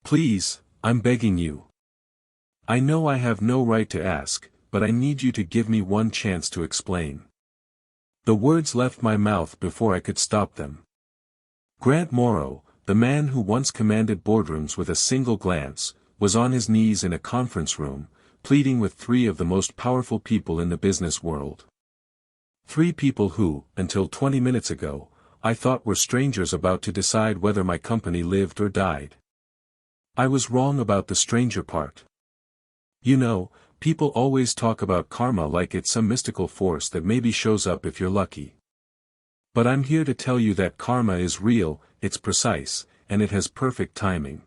Please, I'm begging you. I know I have no right to ask, but I need you to give me one chance to explain. The words left my mouth before I could stop them. Grant Morrow, the man who once commanded boardrooms with a single glance, was on his knees in a conference room, pleading with three of the most powerful people in the business world. Three people who, until 20 minutes ago, I thought were strangers about to decide whether my company lived or died. I was wrong about the stranger part. You know, people always talk about karma like it's some mystical force that maybe shows up if you're lucky. But I'm here to tell you that karma is real, it's precise, and it has perfect timing.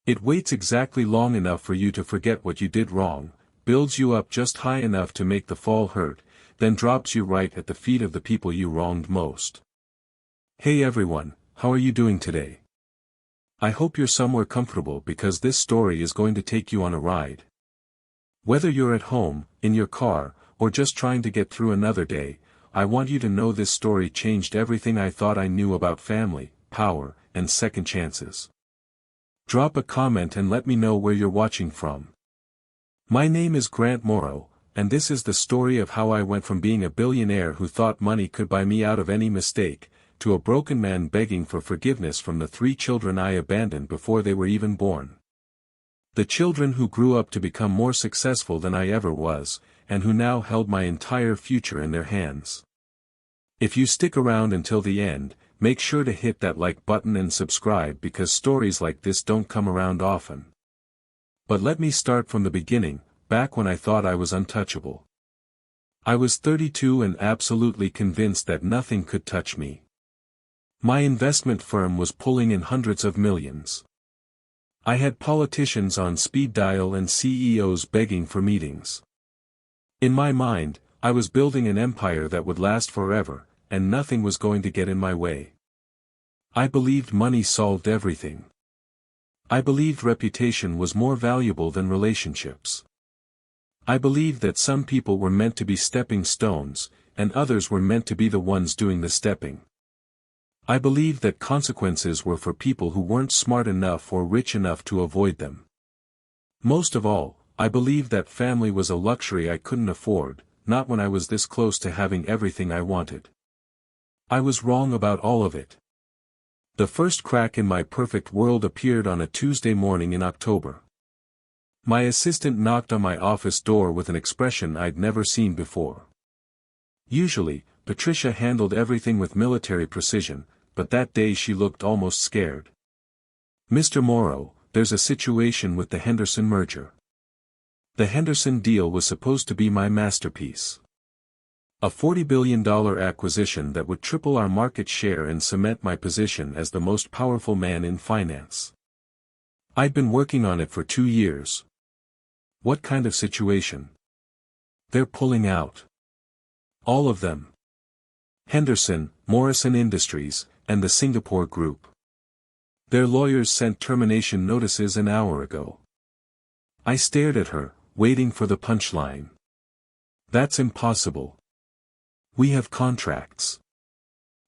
It waits exactly long enough for you to forget what you did wrong, builds you up just high enough to make the fall hurt, then drops you right at the feet of the people you wronged most. Hey everyone, how are you doing today? I hope you're somewhere comfortable because this story is going to take you on a ride. Whether you're at home, in your car, or just trying to get through another day, I want you to know this story changed everything I thought I knew about family, power, and second chances. Drop a comment and let me know where you're watching from. My name is Grant Morrow, and this is the story of how I went from being a billionaire who thought money could buy me out of any mistake, to a broken man begging for forgiveness from the 3 children I abandoned before they were even born. The children who grew up to become more successful than I ever was, and who now held my entire future in their hands. If you stick around until the end, make sure to hit that like button and subscribe because stories like this don't come around often. But let me start from the beginning, back when I thought I was untouchable. I was 32 and absolutely convinced that nothing could touch me. My investment firm was pulling in hundreds of millions. I had politicians on speed dial and CEOs begging for meetings. In my mind, I was building an empire that would last forever, and nothing was going to get in my way. I believed money solved everything. I believed reputation was more valuable than relationships. I believed that some people were meant to be stepping stones, and others were meant to be the ones doing the stepping. I believed that consequences were for people who weren't smart enough or rich enough to avoid them. Most of all, I believed that family was a luxury I couldn't afford, not when I was this close to having everything I wanted. I was wrong about all of it. The first crack in my perfect world appeared on a Tuesday morning in October. My assistant knocked on my office door with an expression I'd never seen before. Usually, Patricia handled everything with military precision, but that day she looked almost scared. "Mr. Morrow, there's a situation with the Henderson merger." The Henderson deal was supposed to be my masterpiece. A $40 billion acquisition that would triple our market share and cement my position as the most powerful man in finance. I'd been working on it for 2 years. What kind of situation? They're pulling out. All of them. Henderson, Morrison Industries, and the Singapore Group. Their lawyers sent termination notices an hour ago. I stared at her, waiting for the punchline. That's impossible. We have contracts.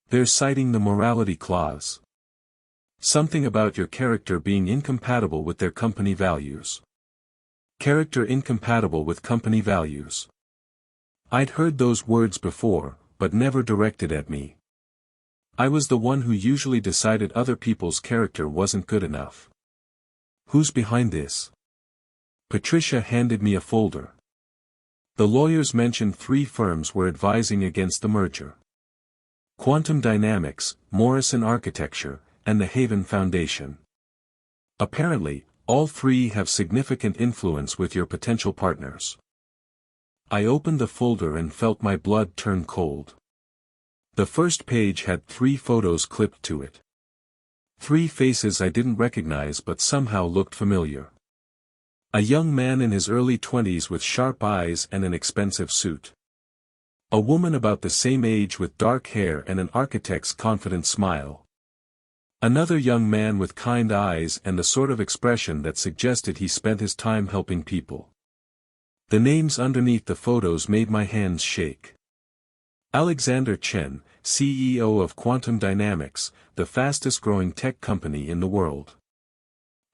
They're citing the morality clause. Something about your character being incompatible with their company values. Character incompatible with company values. I'd heard those words before, but never directed at me. I was the one who usually decided other people's character wasn't good enough. Who's behind this? Patricia handed me a folder. The lawyers mentioned 3 firms were advising against the merger. Quantum Dynamics, Morrison Architecture, and the Haven Foundation. Apparently, all 3 have significant influence with your potential partners. I opened the folder and felt my blood turn cold. The first page had 3 photos clipped to it. 3 faces I didn't recognize but somehow looked familiar. A young man in his early 20s with sharp eyes and an expensive suit. A woman about the same age with dark hair and an architect's confident smile. Another young man with kind eyes and the sort of expression that suggested he spent his time helping people. The names underneath the photos made my hands shake. Alexander Chen, CEO of Quantum Dynamics, the fastest-growing tech company in the world.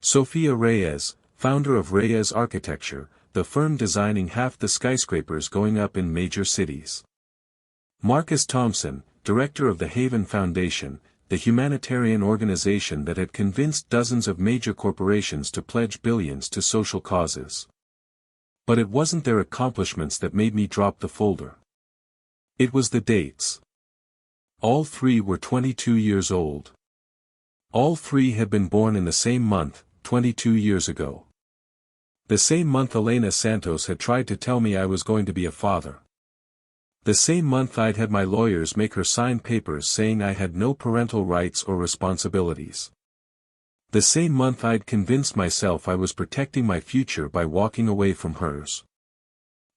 Sofia Reyes, founder of Reyes Architecture, the firm designing half the skyscrapers going up in major cities. Marcus Thompson, director of the Haven Foundation, the humanitarian organization that had convinced dozens of major corporations to pledge billions to social causes. But it wasn't their accomplishments that made me drop the folder. It was the dates. All three were 22 years old. All three had been born in the same month, 22 years ago. The same month Elena Santos had tried to tell me I was going to be a father. The same month I'd had my lawyers make her sign papers saying I had no parental rights or responsibilities. The same month I'd convinced myself I was protecting my future by walking away from hers.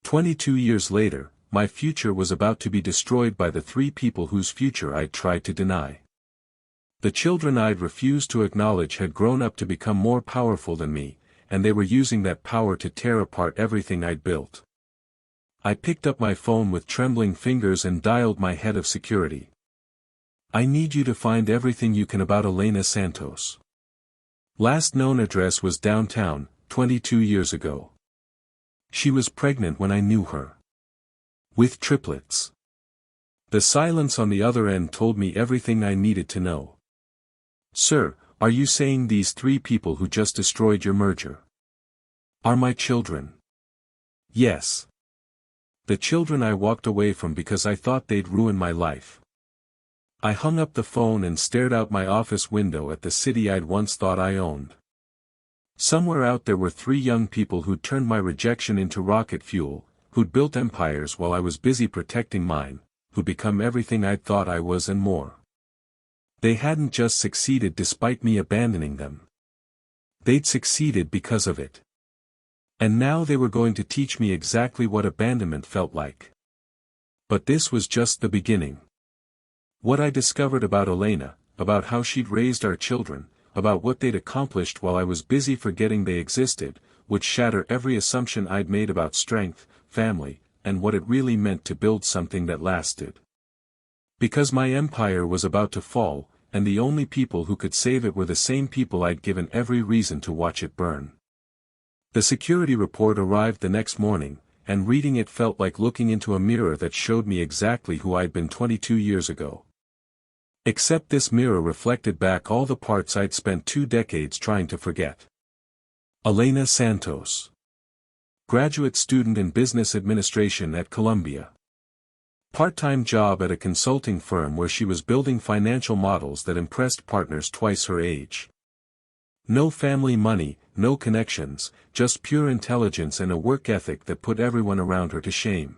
22 years later, my future was about to be destroyed by the three people whose future I'd tried to deny. The children I'd refused to acknowledge had grown up to become more powerful than me, and they were using that power to tear apart everything I'd built. I picked up my phone with trembling fingers and dialed my head of security. I need you to find everything you can about Elena Santos. Last known address was downtown, 22 years ago. She was pregnant when I knew her. With triplets. The silence on the other end told me everything I needed to know. Sir, are you saying these three people who just destroyed your merger are my children? Yes. The children I walked away from because I thought they'd ruin my life. I hung up the phone and stared out my office window at the city I'd once thought I owned. Somewhere out there were three young people who'd turned my rejection into rocket fuel, who'd built empires while I was busy protecting mine, who'd become everything I'd thought I was and more. They hadn't just succeeded despite me abandoning them. They'd succeeded because of it. And now they were going to teach me exactly what abandonment felt like. But this was just the beginning. What I discovered about Elena, about how she'd raised our children, about what they'd accomplished while I was busy forgetting they existed, would shatter every assumption I'd made about strength, family, and what it really meant to build something that lasted. Because my empire was about to fall, and the only people who could save it were the same people I'd given every reason to watch it burn. The security report arrived the next morning, and reading it felt like looking into a mirror that showed me exactly who I'd been 22 years ago. Except this mirror reflected back all the parts I'd spent 2 decades trying to forget. Elena Santos. Graduate student in business administration at Columbia. Part-time job at a consulting firm where she was building financial models that impressed partners twice her age. No family money, no connections, just pure intelligence and a work ethic that put everyone around her to shame.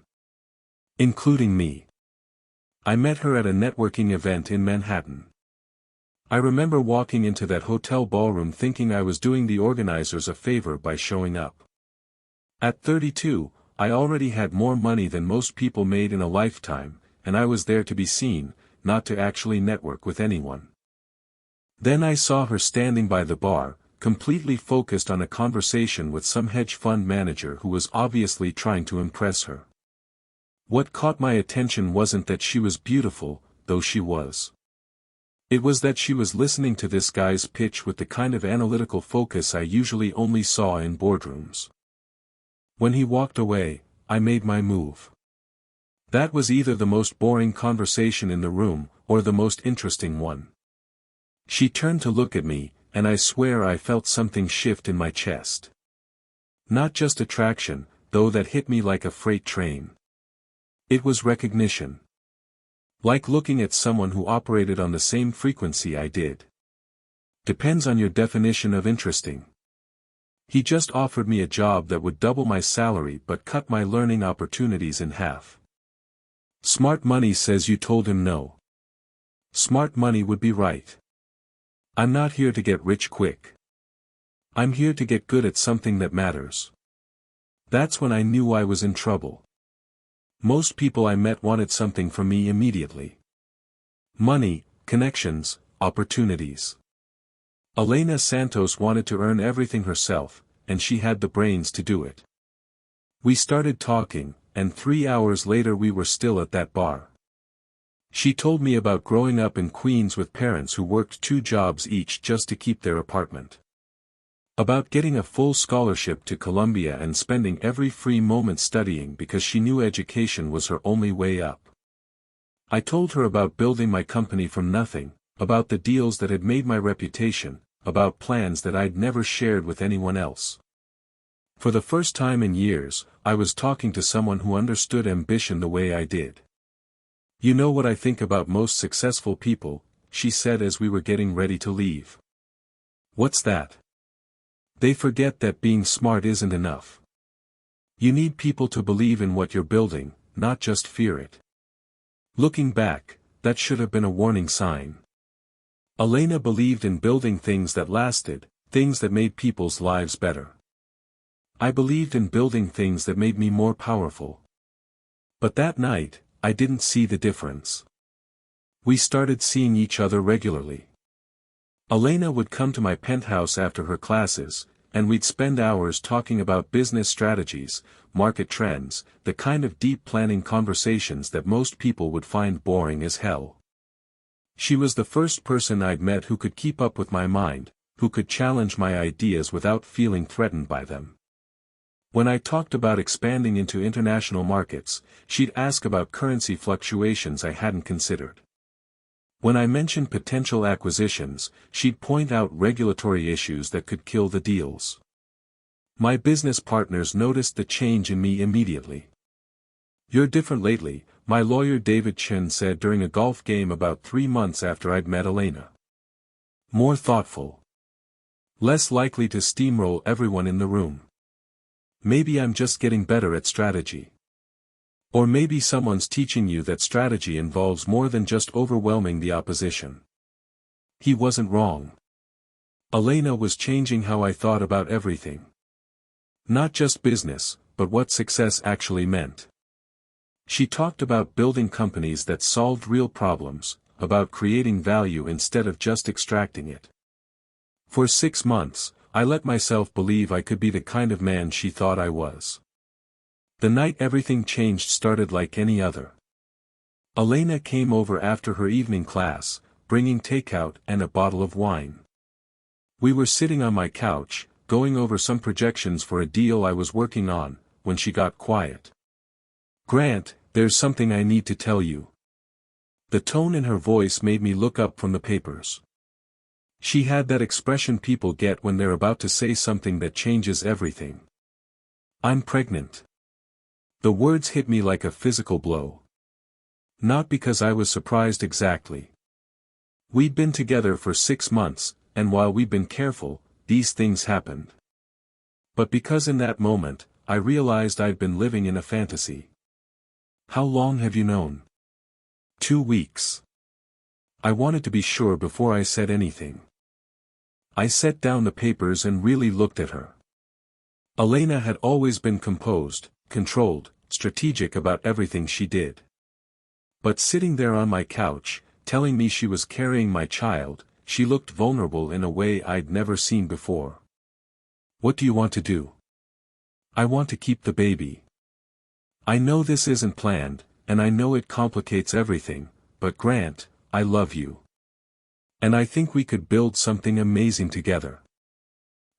Including me. I met her at a networking event in Manhattan. I remember walking into that hotel ballroom thinking I was doing the organizers a favor by showing up. At 32, I already had more money than most people made in a lifetime, and I was there to be seen, not to actually network with anyone. Then I saw her standing by the bar, completely focused on a conversation with some hedge fund manager who was obviously trying to impress her. What caught my attention wasn't that she was beautiful, though she was. It was that she was listening to this guy's pitch with the kind of analytical focus I usually only saw in boardrooms. When he walked away, I made my move. That was either the most boring conversation in the room, or the most interesting one. She turned to look at me, and I swear I felt something shift in my chest. Not just attraction, though that hit me like a freight train. It was recognition. Like looking at someone who operated on the same frequency I did. Depends on your definition of interesting. He just offered me a job that would double my salary but cut my learning opportunities in half. Smart money says you told him no. Smart money would be right. I'm not here to get rich quick. I'm here to get good at something that matters. That's when I knew I was in trouble. Most people I met wanted something from me immediately. Money, connections, opportunities. Elena Santos wanted to earn everything herself, and she had the brains to do it. We started talking, and 3 hours later we were still at that bar. She told me about growing up in Queens with parents who worked 2 jobs each just to keep their apartment. About getting a full scholarship to Columbia and spending every free moment studying because she knew education was her only way up. I told her about building my company from nothing, about the deals that had made my reputation, about plans that I'd never shared with anyone else. For the first time in years, I was talking to someone who understood ambition the way I did. "You know what I think about most successful people," she said as we were getting ready to leave. "What's that?" "They forget that being smart isn't enough. You need people to believe in what you're building, not just fear it." Looking back, that should have been a warning sign. Elena believed in building things that lasted, things that made people's lives better. I believed in building things that made me more powerful. But that night, I didn't see the difference. We started seeing each other regularly. Elena would come to my penthouse after her classes, and we'd spend hours talking about business strategies, market trends, the kind of deep planning conversations that most people would find boring as hell. She was the first person I'd met who could keep up with my mind, who could challenge my ideas without feeling threatened by them. When I talked about expanding into international markets, she'd ask about currency fluctuations I hadn't considered. When I mentioned potential acquisitions, she'd point out regulatory issues that could kill the deals. My business partners noticed the change in me immediately. "You're different lately," my lawyer David Chen said during a golf game about 3 months after I'd met Elena. "More thoughtful. Less likely to steamroll everyone in the room. Maybe I'm just getting better at strategy. Or maybe someone's teaching you that strategy involves more than just overwhelming the opposition." He wasn't wrong. Elena was changing how I thought about everything. Not just business, but what success actually meant. She talked about building companies that solved real problems, about creating value instead of just extracting it. For 6 months, I let myself believe I could be the kind of man she thought I was. The night everything changed started like any other. Elena came over after her evening class, bringing takeout and a bottle of wine. We were sitting on my couch, going over some projections for a deal I was working on, when she got quiet. "Grant, there's something I need to tell you." The tone in her voice made me look up from the papers. She had that expression people get when they're about to say something that changes everything. "I'm pregnant." The words hit me like a physical blow. Not because I was surprised exactly. We'd been together for 6 months, and while we'd been careful, these things happened. But because in that moment, I realized I'd been living in a fantasy. "How long have you known?" 2 weeks. I wanted to be sure before I said anything. I set down the papers and really looked at her. Elena had always been composed, controlled, strategic about everything she did. But sitting there on my couch, telling me she was carrying my child, she looked vulnerable in a way I'd never seen before. "What do you want to do?" "I want to keep the baby. I know this isn't planned, and I know it complicates everything, but Grant, I love you. And I think we could build something amazing together.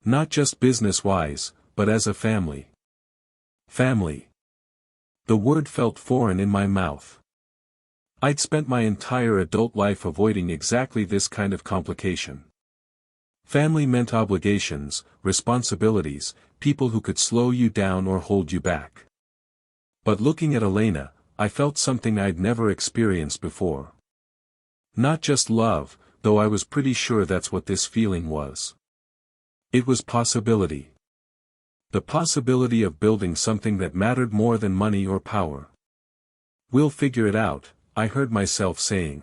Not just business-wise, but as a family." Family. The word felt foreign in my mouth. I'd spent my entire adult life avoiding exactly this kind of complication. Family meant obligations, responsibilities, people who could slow you down or hold you back. But looking at Elena, I felt something I'd never experienced before. Not just love, though I was pretty sure that's what this feeling was. It was possibility. The possibility of building something that mattered more than money or power. "We'll figure it out," I heard myself saying.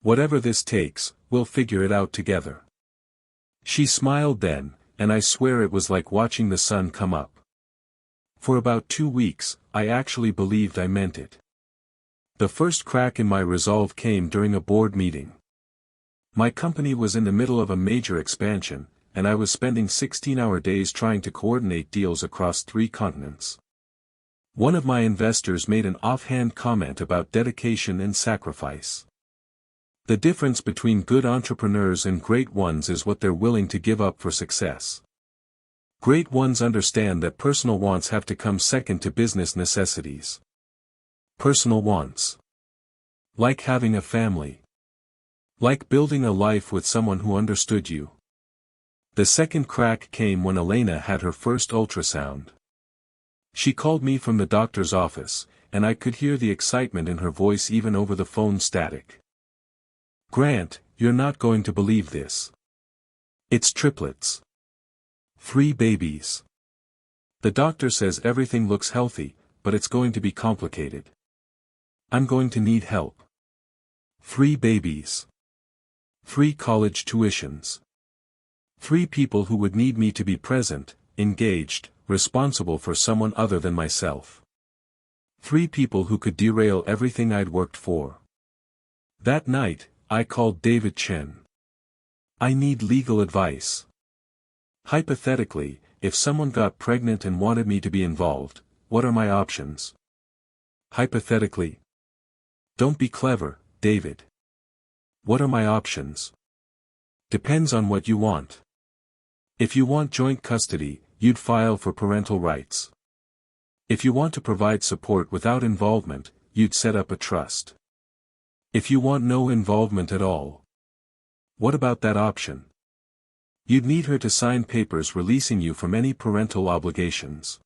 "Whatever this takes, we'll figure it out together." She smiled then, and I swear it was like watching the sun come up. For about 2 weeks, I actually believed I meant it. The first crack in my resolve came during a board meeting. My company was in the middle of a major expansion, and I was spending 16-hour days trying to coordinate deals across 3 continents. One of my investors made an offhand comment about dedication and sacrifice. The difference between good entrepreneurs and great ones is what they're willing to give up for success. Great ones understand that personal wants have to come second to business necessities. Personal wants. Like having a family. Like building a life with someone who understood you. The second crack came when Elena had her first ultrasound. She called me from the doctor's office, and I could hear the excitement in her voice even over the phone static. "Grant, you're not going to believe this. It's triplets. 3 babies. The doctor says everything looks healthy, but it's going to be complicated. I'm going to need help. 3 babies. 3 college tuitions. 3 people who would need me to be present, engaged, responsible for someone other than myself. 3 people who could derail everything I'd worked for." That night, I called David Chen. "I need legal advice. Hypothetically, if someone got pregnant and wanted me to be involved, what are my options?" Hypothetically. Don't be clever, David. What are my options? Depends on what you want. If you want joint custody, you'd file for parental rights. If you want to provide support without involvement, you'd set up a trust. If you want no involvement at all. What about that option? You'd need her to sign papers releasing you from any parental obligations.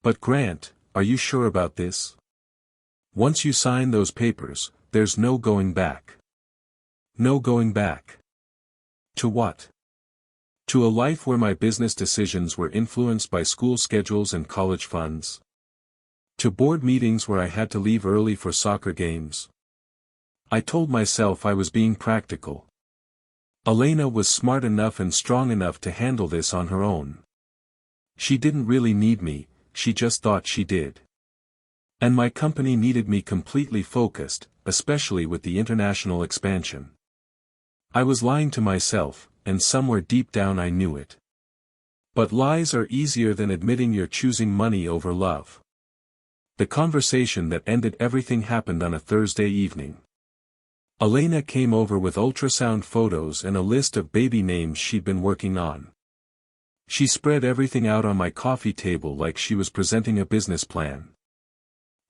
But Grant, are you sure about this? Once you sign those papers, there's no going back. No going back. To what? To a life where my business decisions were influenced by school schedules and college funds. To board meetings where I had to leave early for soccer games. I told myself I was being practical. Elena was smart enough and strong enough to handle this on her own. She didn't really need me, she just thought she did. And my company needed me completely focused, especially with the international expansion. I was lying to myself, and somewhere deep down I knew it. But lies are easier than admitting you're choosing money over love. The conversation that ended everything happened on a Thursday evening. Elena came over with ultrasound photos and a list of baby names she'd been working on. She spread everything out on my coffee table like she was presenting a business plan.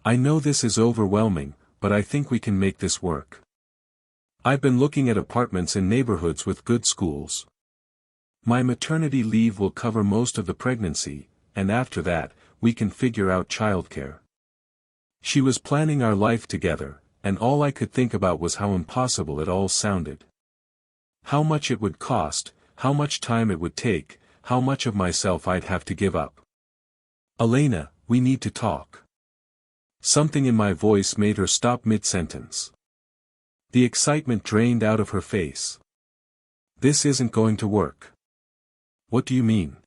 "I know this is overwhelming, but I think we can make this work. I've been looking at apartments in neighborhoods with good schools. My maternity leave will cover most of the pregnancy, and after that, we can figure out childcare." She was planning our life together, and all I could think about was how impossible it all sounded. How much it would cost, how much time it would take, how much of myself I'd have to give up. "Elena, we need to talk." Something in my voice made her stop mid-sentence. The excitement drained out of her face. "This isn't going to work." "What do you mean?"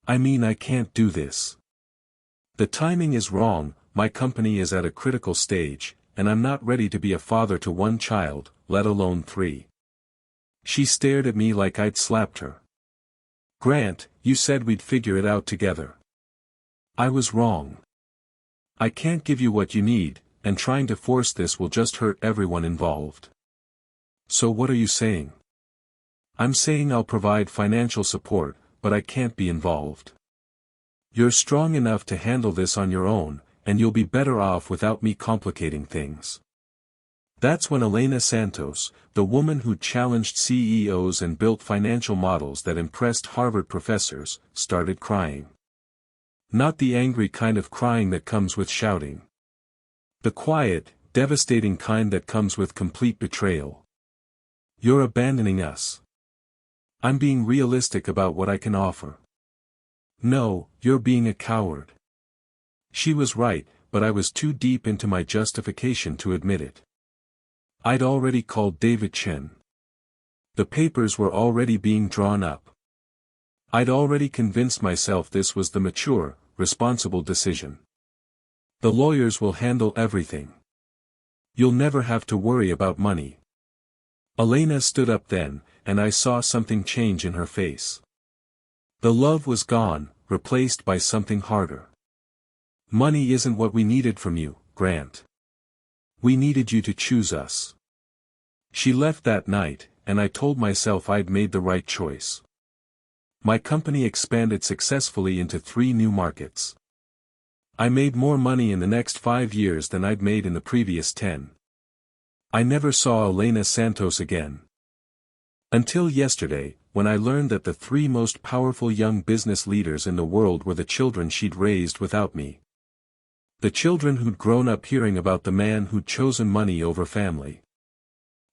"I mean I can't do this. The timing is wrong, my company is at a critical stage, and I'm not ready to be a father to 1 child, let alone 3. She stared at me like I'd slapped her. "Grant, you said we'd figure it out together." "I was wrong. I can't give you what you need, and trying to force this will just hurt everyone involved." "So what are you saying?" "I'm saying I'll provide financial support, but I can't be involved. You're strong enough to handle this on your own, and you'll be better off without me complicating things." That's when Elena Santos, the woman who challenged CEOs and built financial models that impressed Harvard professors, started crying. Not the angry kind of crying that comes with shouting. The quiet, devastating kind that comes with complete betrayal. "You're abandoning us. I'm being realistic about what I can offer." "No, you're being a coward." She was right, but I was too deep into my justification to admit it. I'd already called David Chen. The papers were already being drawn up. I'd already convinced myself this was the mature, responsible decision. "The lawyers will handle everything. You'll never have to worry about money." Elena stood up then, and I saw something change in her face. The love was gone, replaced by something harder. "Money isn't what we needed from you, Grant. We needed you to choose us. She left that night, and I told myself I'd made the right choice. My company expanded successfully into 3 new markets. I made more money in the next 5 years than I'd made in the previous 10. I never saw Elena Santos again. Until yesterday, when I learned that the 3 most powerful young business leaders in the world were the children she'd raised without me. The children who'd grown up hearing about the man who'd chosen money over family.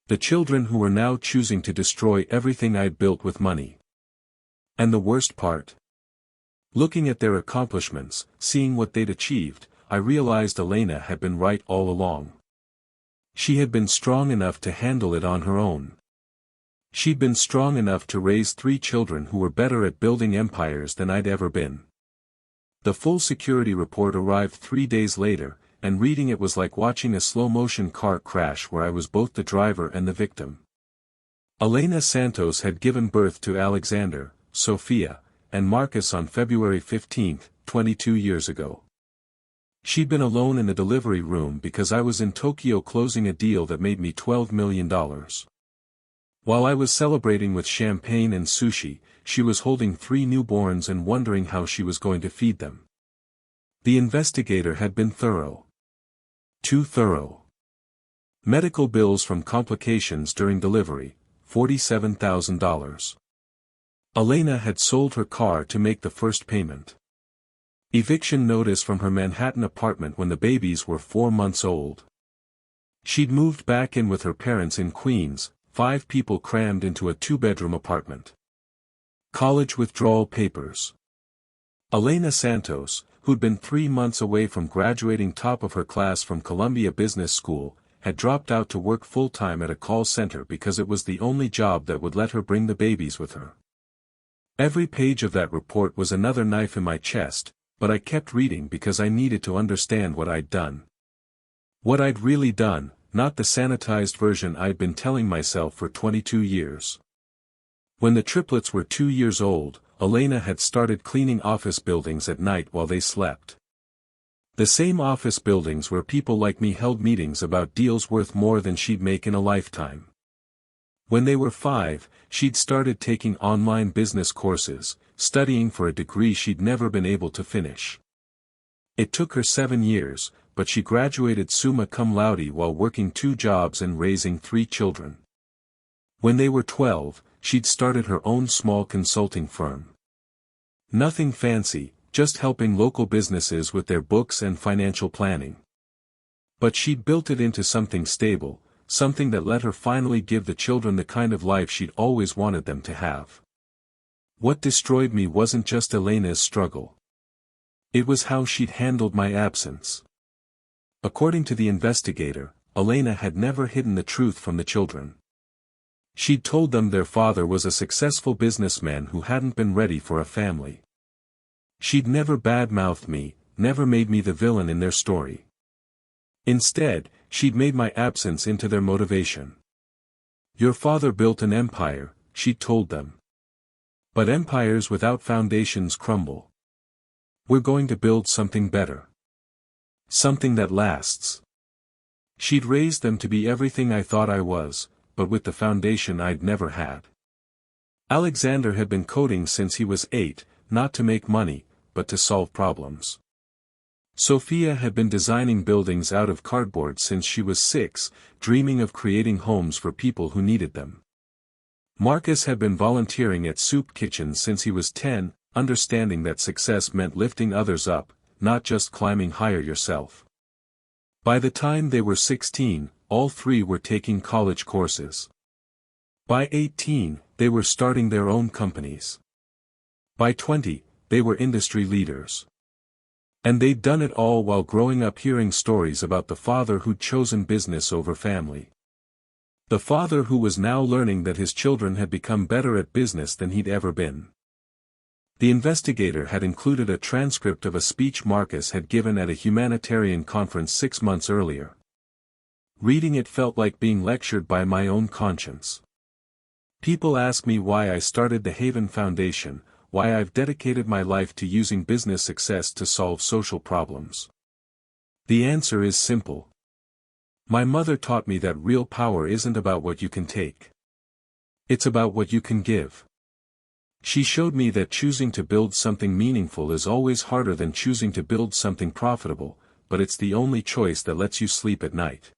The children who were now choosing to destroy everything I'd built with money. And the worst part? Looking at their accomplishments, seeing what they'd achieved, I realized Elena had been right all along. She had been strong enough to handle it on her own. She'd been strong enough to raise 3 children who were better at building empires than I'd ever been. The full security report arrived 3 days later, and reading it was like watching a slow-motion car crash where I was both the driver and the victim. Elena Santos had given birth to Alexander, Sophia, and Marcus on February 15, 22 years ago. She'd been alone in the delivery room because I was in Tokyo closing a deal that made me $12 million. While I was celebrating with champagne and sushi, she was holding 3 newborns and wondering how she was going to feed them. The investigator had been thorough. Too thorough. Medical bills from complications during delivery, $47,000. Elena had sold her car to make the first payment. Eviction notice from her Manhattan apartment when the babies were 4 months old. She'd moved back in with her parents in Queens, 5 people crammed into a 2-bedroom apartment. College withdrawal papers. Elena Santos, who'd been 3 months away from graduating top of her class from Columbia Business School, had dropped out to work full-time at a call center because it was the only job that would let her bring the babies with her. Every page of that report was another knife in my chest, but I kept reading because I needed to understand what I'd done. What I'd really done, not the sanitized version I'd been telling myself for 22 years. When the triplets were 2 years old, Elena had started cleaning office buildings at night while they slept. The same office buildings where people like me held meetings about deals worth more than she'd make in a lifetime. When they were 5, she'd started taking online business courses, studying for a degree she'd never been able to finish. It took her 7 years, but she graduated summa cum laude while working 2 jobs and raising 3 children. When they were 12, she'd started her own small consulting firm. Nothing fancy, just helping local businesses with their books and financial planning. But she'd built it into something stable, something that let her finally give the children the kind of life she'd always wanted them to have. What destroyed me wasn't just Elena's struggle. It was how she'd handled my absence. According to the investigator, Elena had never hidden the truth from the children. She'd told them their father was a successful businessman who hadn't been ready for a family. She'd never bad-mouthed me, never made me the villain in their story. Instead, she'd made my absence into their motivation. Your father built an empire, she'd told them. But empires without foundations crumble. We're going to build something better. Something that lasts. She'd raised them to be everything I thought I was, but with the foundation I'd never had. Alexander had been coding since he was 8, not to make money, but to solve problems. Sophia had been designing buildings out of cardboard since she was 6, dreaming of creating homes for people who needed them. Marcus had been volunteering at soup kitchens since he was 10, understanding that success meant lifting others up, not just climbing higher yourself. By the time they were 16, all 3 were taking college courses. By 18, they were starting their own companies. By 20, they were industry leaders. And they'd done it all while growing up hearing stories about the father who'd chosen business over family. The father who was now learning that his children had become better at business than he'd ever been. The investigator had included a transcript of a speech Marcus had given at a humanitarian conference 6 months earlier. Reading it felt like being lectured by my own conscience. People ask me why I started the Haven Foundation, why I've dedicated my life to using business success to solve social problems. The answer is simple. My mother taught me that real power isn't about what you can take. It's about what you can give. She showed me that choosing to build something meaningful is always harder than choosing to build something profitable, but it's the only choice that lets you sleep at night.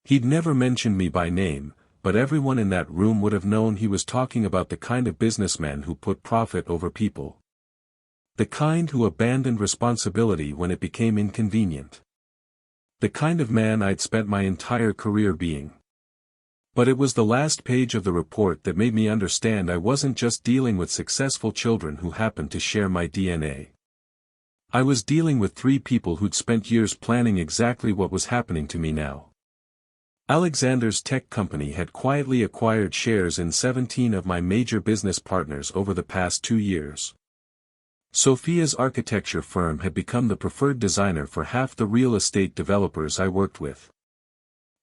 He'd never mentioned me by name, but everyone in that room would have known he was talking about the kind of businessman who put profit over people. The kind who abandoned responsibility when it became inconvenient. The kind of man I'd spent my entire career being. But it was the last page of the report that made me understand I wasn't just dealing with successful children who happened to share my DNA. I was dealing with 3 people who'd spent years planning exactly what was happening to me now. Alexander's tech company had quietly acquired shares in 17 of my major business partners over the past 2 years. Sophia's architecture firm had become the preferred designer for half the real estate developers I worked with.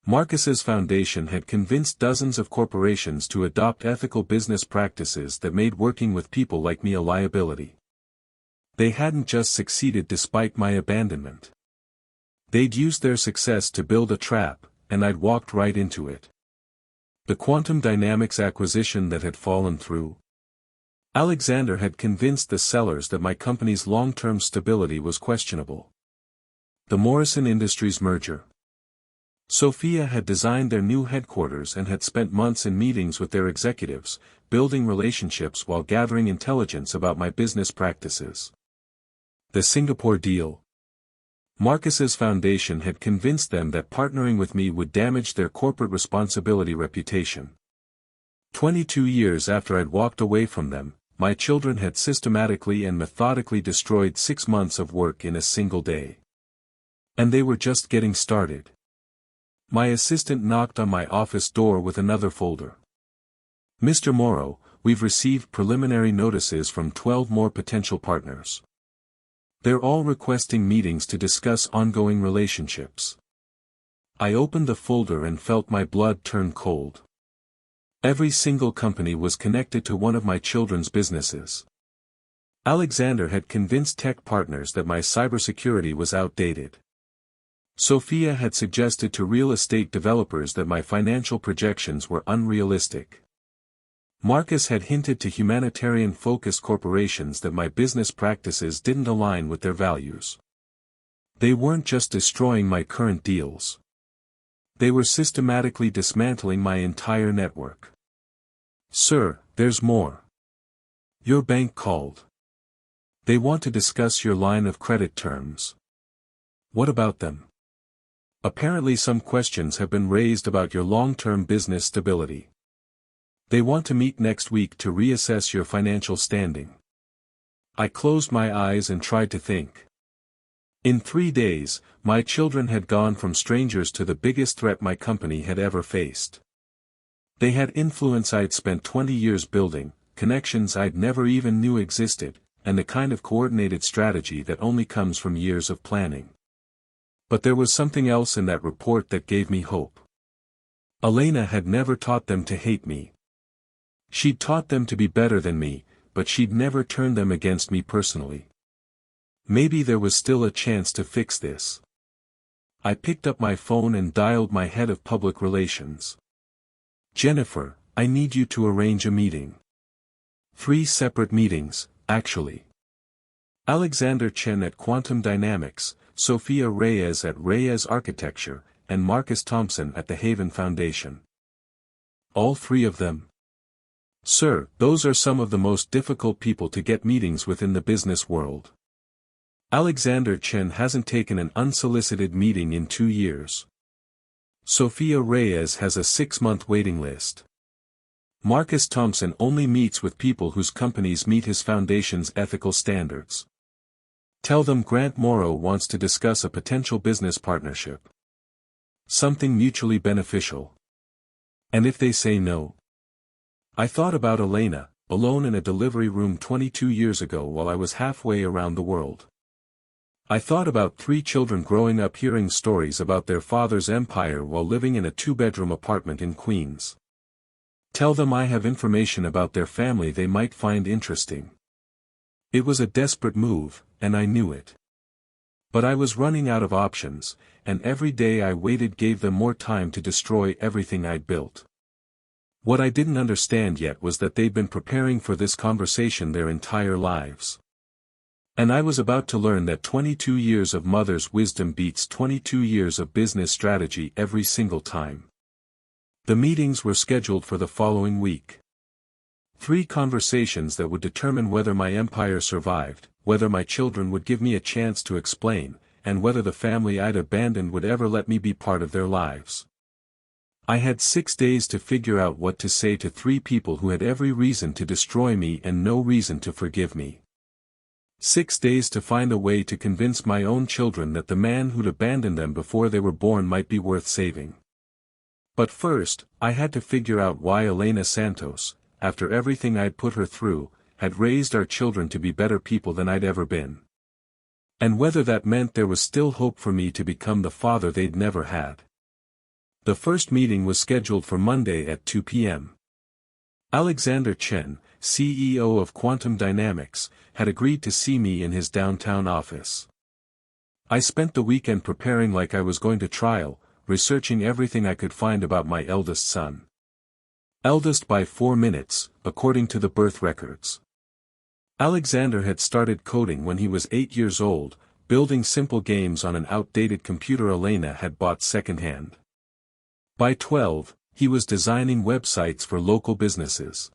Marcus's foundation had convinced dozens of corporations to adopt ethical business practices that made working with people like me a liability. They hadn't just succeeded despite my abandonment. They'd used their success to build a trap, and I'd walked right into it. The quantum dynamics acquisition that had fallen through. Alexander had convinced the sellers that my company's long-term stability was questionable. The Morrison Industries merger. Sophia had designed their new headquarters and had spent months in meetings with their executives, building relationships while gathering intelligence about my business practices. The Singapore deal. Marcus's foundation had convinced them that partnering with me would damage their corporate responsibility reputation. 22 years after I'd walked away from them, my children had systematically and methodically destroyed 6 months of work in a single day. And they were just getting started. My assistant knocked on my office door with another folder. Mr. Morrow, we've received preliminary notices from 12 more potential partners. They're all requesting meetings to discuss ongoing relationships. I opened the folder and felt my blood turn cold. Every single company was connected to one of my children's businesses. Alexander had convinced tech partners that my cybersecurity was outdated. Sophia had suggested to real estate developers that my financial projections were unrealistic. Marcus had hinted to humanitarian-focused corporations that my business practices didn't align with their values. They weren't just destroying my current deals. They were systematically dismantling my entire network. Sir, there's more. Your bank called. They want to discuss your line of credit terms. What about them? Apparently some questions have been raised about your long-term business stability. They want to meet next week to reassess your financial standing. I closed my eyes and tried to think. In 3 days, my children had gone from strangers to the biggest threat my company had ever faced. They had influence I'd spent 20 years building, connections I'd never even knew existed, and the kind of coordinated strategy that only comes from years of planning. But there was something else in that report that gave me hope. Elena had never taught them to hate me. She'd taught them to be better than me, but she'd never turned them against me personally. Maybe there was still a chance to fix this. I picked up my phone and dialed my head of public relations. Jennifer, I need you to arrange a meeting. 3 separate meetings, actually. Alexander Chen at Quantum Dynamics, Sophia Reyes at Reyes Architecture, and Marcus Thompson at the Haven Foundation. All 3 of them? Sir, those are some of the most difficult people to get meetings with in the business world. Alexander Chen hasn't taken an unsolicited meeting in 2 years. Sophia Reyes has a 6-month waiting list. Marcus Thompson only meets with people whose companies meet his foundation's ethical standards. Tell them Grant Morrow wants to discuss a potential business partnership. Something mutually beneficial. And if they say no? I thought about Elena, alone in a delivery room 22 years ago while I was halfway around the world. I thought about 3 children growing up hearing stories about their father's empire while living in a 2-bedroom apartment in Queens. Tell them I have information about their family they might find interesting. It was a desperate move, and I knew it. But I was running out of options, and every day I waited gave them more time to destroy everything I'd built. What I didn't understand yet was that they'd been preparing for this conversation their entire lives. And I was about to learn that 22 years of mother's wisdom beats 22 years of business strategy every single time. The meetings were scheduled for the following week. 3 conversations that would determine whether my empire survived, whether my children would give me a chance to explain, and whether the family I'd abandoned would ever let me be part of their lives. I had 6 days to figure out what to say to 3 people who had every reason to destroy me and no reason to forgive me. 6 days to find a way to convince my own children that the man who'd abandoned them before they were born might be worth saving. But first, I had to figure out why Elena Santos, after everything I'd put her through, had raised our children to be better people than I'd ever been. And whether that meant there was still hope for me to become the father they'd never had. The first meeting was scheduled for Monday at 2 p.m. Alexander Chen, CEO of Quantum Dynamics, had agreed to see me in his downtown office. I spent the weekend preparing like I was going to trial, researching everything I could find about my eldest son. Eldest by 4 minutes, according to the birth records. Alexander had started coding when he was 8 years old, building simple games on an outdated computer Elena had bought secondhand. By 12, he was designing websites for local businesses.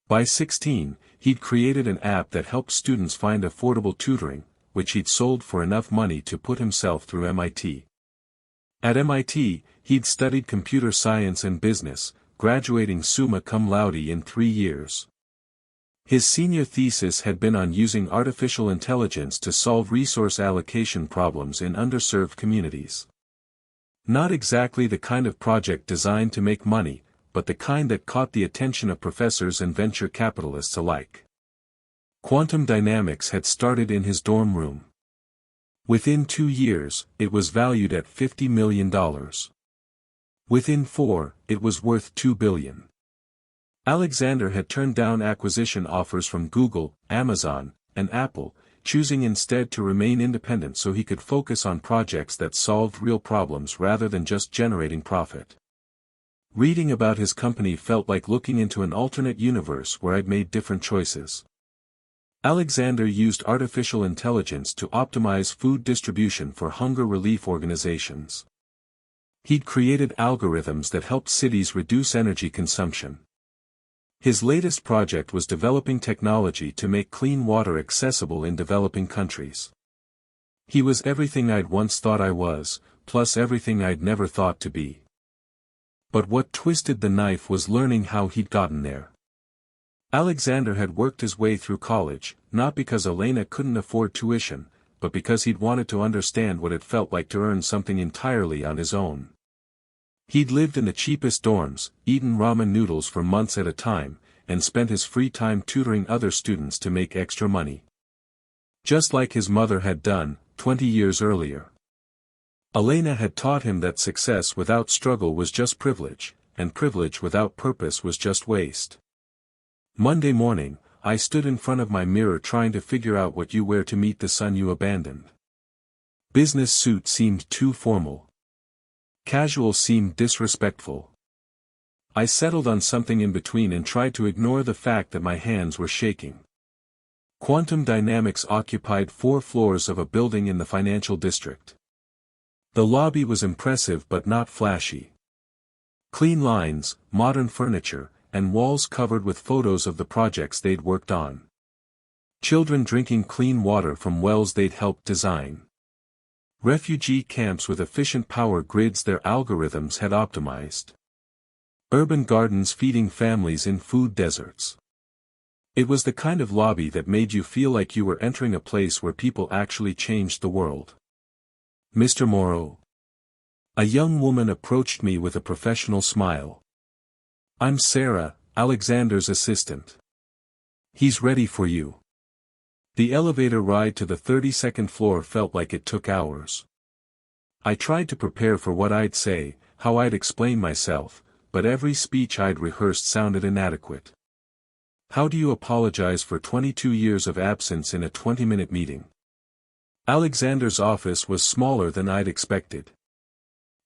By 16, he'd created an app that helped students find affordable tutoring, which he'd sold for enough money to put himself through MIT. At MIT, he'd studied computer science and business, graduating summa cum laude in 3 years. His senior thesis had been on using artificial intelligence to solve resource allocation problems in underserved communities. Not exactly the kind of project designed to make money, but the kind that caught the attention of professors and venture capitalists alike. Quantum Dynamics had started in his dorm room. Within 2 years, it was valued at $50 million. Within 4, it was worth $2 billion. Alexander had turned down acquisition offers from Google, Amazon, and Apple, choosing instead to remain independent so he could focus on projects that solved real problems rather than just generating profit. Reading about his company felt like looking into an alternate universe where I'd made different choices. Alexander used artificial intelligence to optimize food distribution for hunger relief organizations. He'd created algorithms that helped cities reduce energy consumption. His latest project was developing technology to make clean water accessible in developing countries. He was everything I'd once thought I was, plus everything I'd never thought to be. But what twisted the knife was learning how he'd gotten there. Alexander had worked his way through college, not because Elena couldn't afford tuition, but because he'd wanted to understand what it felt like to earn something entirely on his own. He'd lived in the cheapest dorms, eaten ramen noodles for months at a time, and spent his free time tutoring other students to make extra money. Just like his mother had done, 20 years earlier. Elena had taught him that success without struggle was just privilege, and privilege without purpose was just waste. Monday morning, I stood in front of my mirror trying to figure out what you wear to meet the son you abandoned. Business suit seemed too formal. Casual seemed disrespectful. I settled on something in between and tried to ignore the fact that my hands were shaking. Quantum Dynamics occupied 4 floors of a building in the financial district. The lobby was impressive but not flashy. Clean lines, modern furniture, and walls covered with photos of the projects they'd worked on. Children drinking clean water from wells they'd helped design. Refugee camps with efficient power grids their algorithms had optimized. Urban gardens feeding families in food deserts. It was the kind of lobby that made you feel like you were entering a place where people actually changed the world. Mr. Moreau. A young woman approached me with a professional smile. I'm Sarah, Alexander's assistant. He's ready for you. The elevator ride to the 32nd floor felt like it took hours. I tried to prepare for what I'd say, how I'd explain myself, but every speech I'd rehearsed sounded inadequate. How do you apologize for 22 years of absence in a 20-minute meeting? Alexander's office was smaller than I'd expected.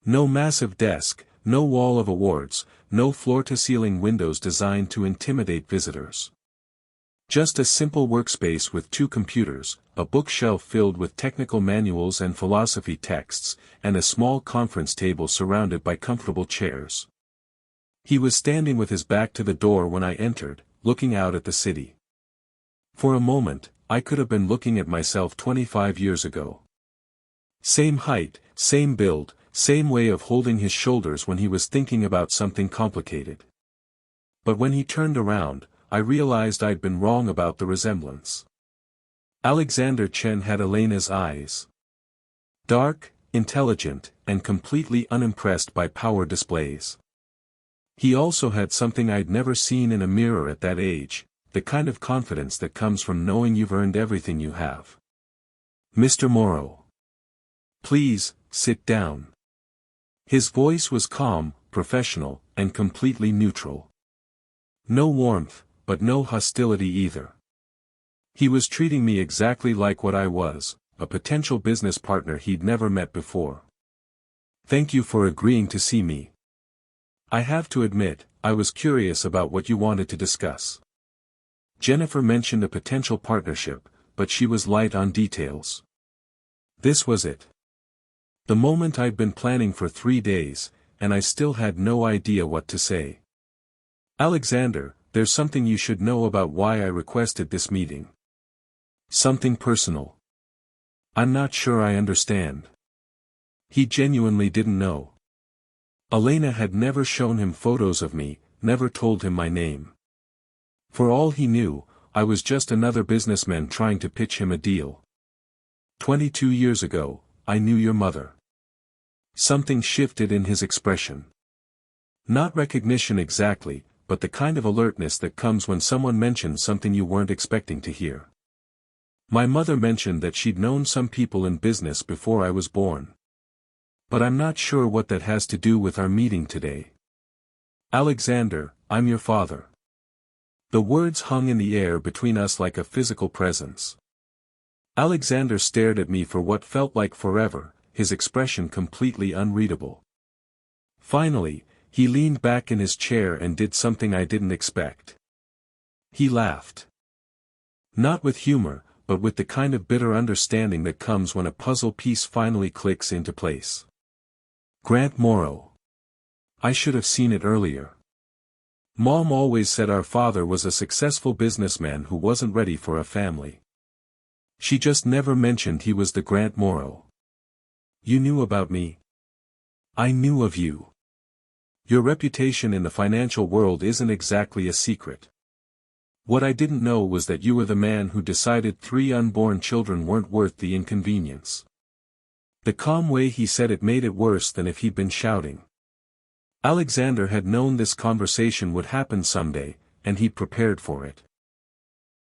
No massive desk, no wall of awards, no floor-to-ceiling windows designed to intimidate visitors. Just a simple workspace with 2 computers, a bookshelf filled with technical manuals and philosophy texts, and a small conference table surrounded by comfortable chairs. He was standing with his back to the door when I entered, looking out at the city. For a moment, I could have been looking at myself 25 years ago. Same height, same build, same way of holding his shoulders when he was thinking about something complicated. But when he turned around, I realized I'd been wrong about the resemblance. Alexander Chen had Elena's eyes. Dark, intelligent, and completely unimpressed by power displays. He also had something I'd never seen in a mirror at that age, the kind of confidence that comes from knowing you've earned everything you have. "Mr. Morrow. Please, sit down." His voice was calm, professional, and completely neutral. No warmth, but no hostility either. He was treating me exactly like what I was, a potential business partner he'd never met before. "Thank you for agreeing to see me. I have to admit, I was curious about what you wanted to discuss." Jennifer mentioned a potential partnership, but she was light on details. This was it. The moment I'd been planning for 3 days, and I still had no idea what to say. "Alexander, there's something you should know about why I requested this meeting." "Something personal?" "I'm not sure I understand." He genuinely didn't know. Elena had never shown him photos of me, never told him my name. For all he knew, I was just another businessman trying to pitch him a deal. 22 years ago, I knew your mother." Something shifted in his expression. Not recognition exactly, but the kind of alertness that comes when someone mentions something you weren't expecting to hear. "My mother mentioned that she'd known some people in business before I was born. But I'm not sure what that has to do with our meeting today." "Alexander, I'm your father." The words hung in the air between us like a physical presence. Alexander stared at me for what felt like forever, his expression completely unreadable. Finally, he leaned back in his chair and did something I didn't expect. He laughed. Not with humor, but with the kind of bitter understanding that comes when a puzzle piece finally clicks into place. "Grant Morrow. I should have seen it earlier. Mom always said our father was a successful businessman who wasn't ready for a family. She just never mentioned he was the Grant Morrow. You knew about me. I knew of you. Your reputation in the financial world isn't exactly a secret. What I didn't know was that you were the man who decided 3 unborn children weren't worth the inconvenience." The calm way he said it made it worse than if he'd been shouting. Alexander had known this conversation would happen someday, and he'd prepared for it.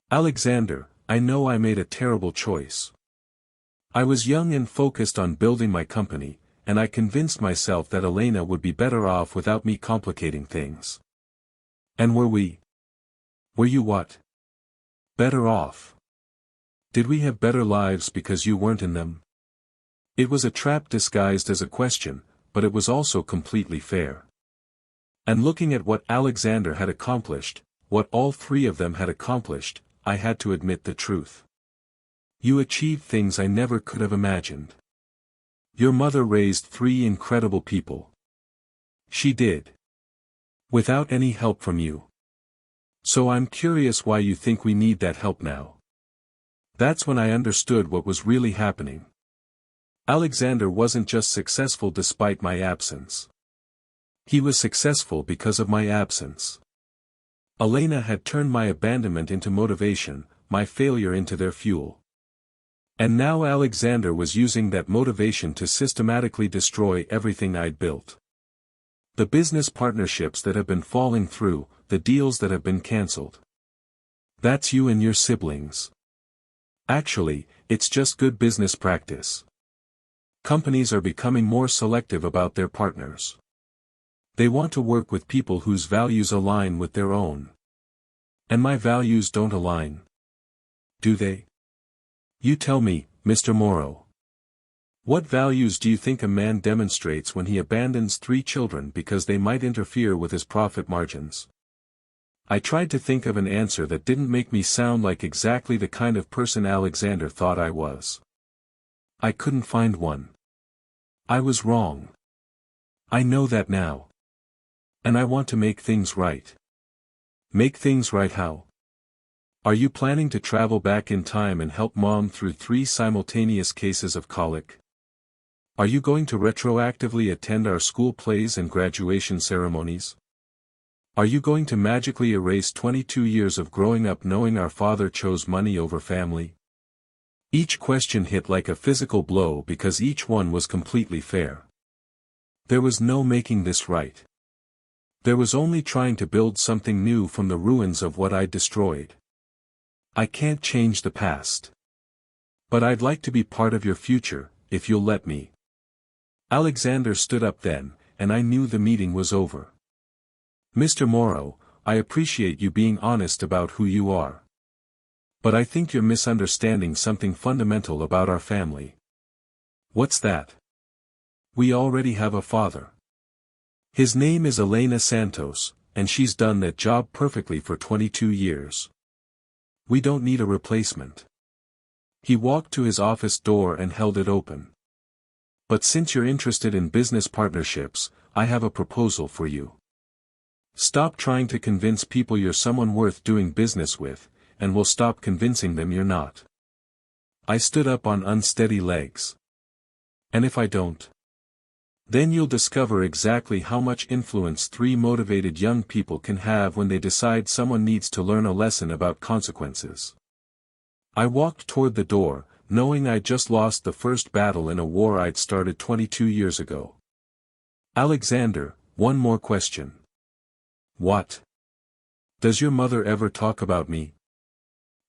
"Alexander, I know I made a terrible choice. I was young and focused on building my company, and I convinced myself that Elena would be better off without me complicating things. And were we? Were you what? Better off? Did we have better lives because you weren't in them?" It was a trap disguised as a question, but it was also completely fair. And looking at what Alexander had accomplished, what all 3 of them had accomplished, I had to admit the truth. "You achieved things I never could have imagined. Your mother raised 3 incredible people. She did. Without any help from you. So I'm curious why you think we need that help now." That's when I understood what was really happening. Alexander wasn't just successful despite my absence. He was successful because of my absence. Elena had turned my abandonment into motivation, my failure into their fuel. And now Alexander was using that motivation to systematically destroy everything I'd built. The business partnerships that have been falling through, the deals that have been cancelled. That's you and your siblings. Actually, it's just good business practice. Companies are becoming more selective about their partners. They want to work with people whose values align with their own. And my values don't align. Do they? You tell me, Mr. Morrow. What values do you think a man demonstrates when he abandons 3 children because they might interfere with his profit margins? I tried to think of an answer that didn't make me sound like exactly the kind of person Alexander thought I was. I couldn't find one. I was wrong. I know that now. And I want to make things right. Make things right how? Are you planning to travel back in time and help Mom through 3 simultaneous cases of colic? Are you going to retroactively attend our school plays and graduation ceremonies? Are you going to magically erase 22 years of growing up knowing our father chose money over family? Each question hit like a physical blow because each one was completely fair. There was no making this right. There was only trying to build something new from the ruins of what I'd destroyed. I can't change the past. But I'd like to be part of your future, if you'll let me. Alexander stood up then, and I knew the meeting was over. Mr. Morrow, I appreciate you being honest about who you are. But I think you're misunderstanding something fundamental about our family. What's that? We already have a father. His name is Elena Santos, and she's done that job perfectly for 22 years. We don't need a replacement. He walked to his office door and held it open. But since you're interested in business partnerships, I have a proposal for you. Stop trying to convince people you're someone worth doing business with, and we'll stop convincing them you're not. I stood up on unsteady legs. And if I don't? Then you'll discover exactly how much influence 3 motivated young people can have when they decide someone needs to learn a lesson about consequences. I walked toward the door, knowing I'd just lost the first battle in a war I'd started 22 years ago. Alexander, one more question. What? Does your mother ever talk about me?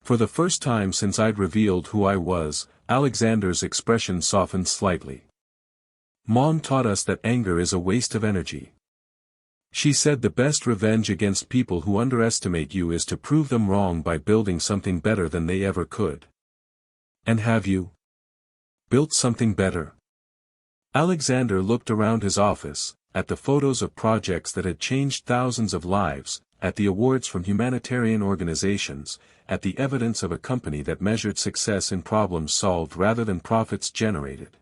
For the first time since I'd revealed who I was, Alexander's expression softened slightly. Mom taught us that anger is a waste of energy. She said the best revenge against people who underestimate you is to prove them wrong by building something better than they ever could. And have you built something better? Alexander looked around his office, at the photos of projects that had changed thousands of lives, at the awards from humanitarian organizations, at the evidence of a company that measured success in problems solved rather than profits generated.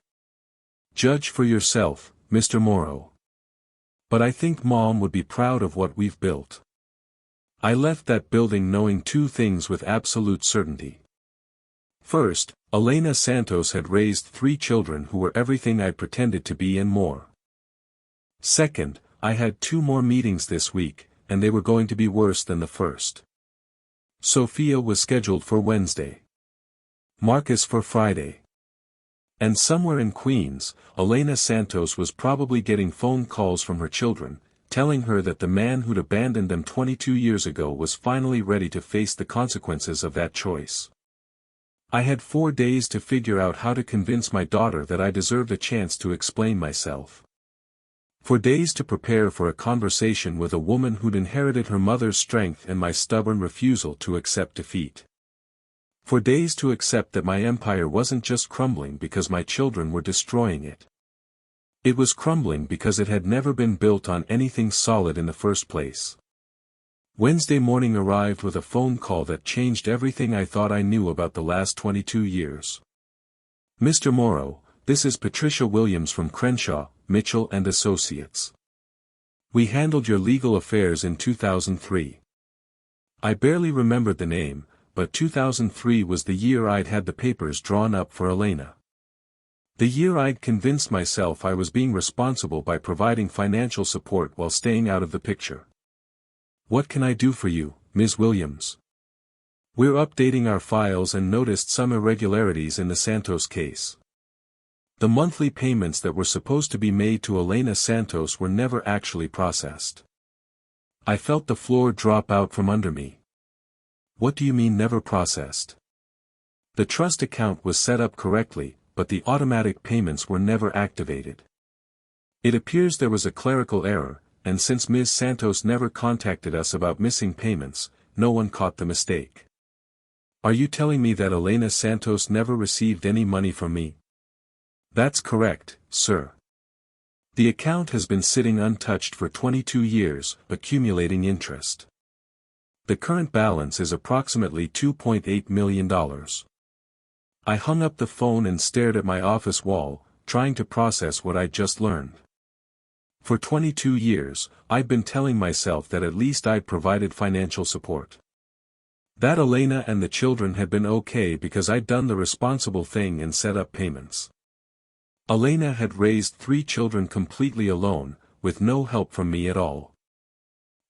Judge for yourself, Mr. Morrow. But I think Mom would be proud of what we've built. I left that building knowing 2 things with absolute certainty. First, Elena Santos had raised 3 children who were everything I'd pretended to be and more. Second, I had 2 more meetings this week, and they were going to be worse than the first. Sophia was scheduled for Wednesday. Marcus for Friday. And somewhere in Queens, Elena Santos was probably getting phone calls from her children, telling her that the man who'd abandoned them 22 years ago was finally ready to face the consequences of that choice. I had 4 days to figure out how to convince my daughter that I deserved a chance to explain myself. 4 days to prepare for a conversation with a woman who'd inherited her mother's strength and my stubborn refusal to accept defeat. 4 days to accept that my empire wasn't just crumbling because my children were destroying it. It was crumbling because it had never been built on anything solid in the first place. Wednesday morning arrived with a phone call that changed everything I thought I knew about the last 22 years. Mr. Morrow, this is Patricia Williams from Crenshaw, Mitchell & Associates. We handled your legal affairs in 2003. I barely remembered the name, but 2003 was the year I'd had the papers drawn up for Elena. The year I'd convinced myself I was being responsible by providing financial support while staying out of the picture. What can I do for you, Ms. Williams? We're updating our files and noticed some irregularities in the Santos case. The monthly payments that were supposed to be made to Elena Santos were never actually processed. I felt the floor drop out from under me. What do you mean never processed? The trust account was set up correctly, but the automatic payments were never activated. It appears there was a clerical error, and since Ms. Santos never contacted us about missing payments, no one caught the mistake. Are you telling me that Elena Santos never received any money from me? That's correct, sir. The account has been sitting untouched for 22 years, accumulating interest. The current balance is approximately $2.8 million. I hung up the phone and stared at my office wall, trying to process what I'd just learned. For 22 years, I'd been telling myself that at least I'd provided financial support. That Elena and the children had been okay because I'd done the responsible thing and set up payments. Elena had raised 3 children completely alone, with no help from me at all.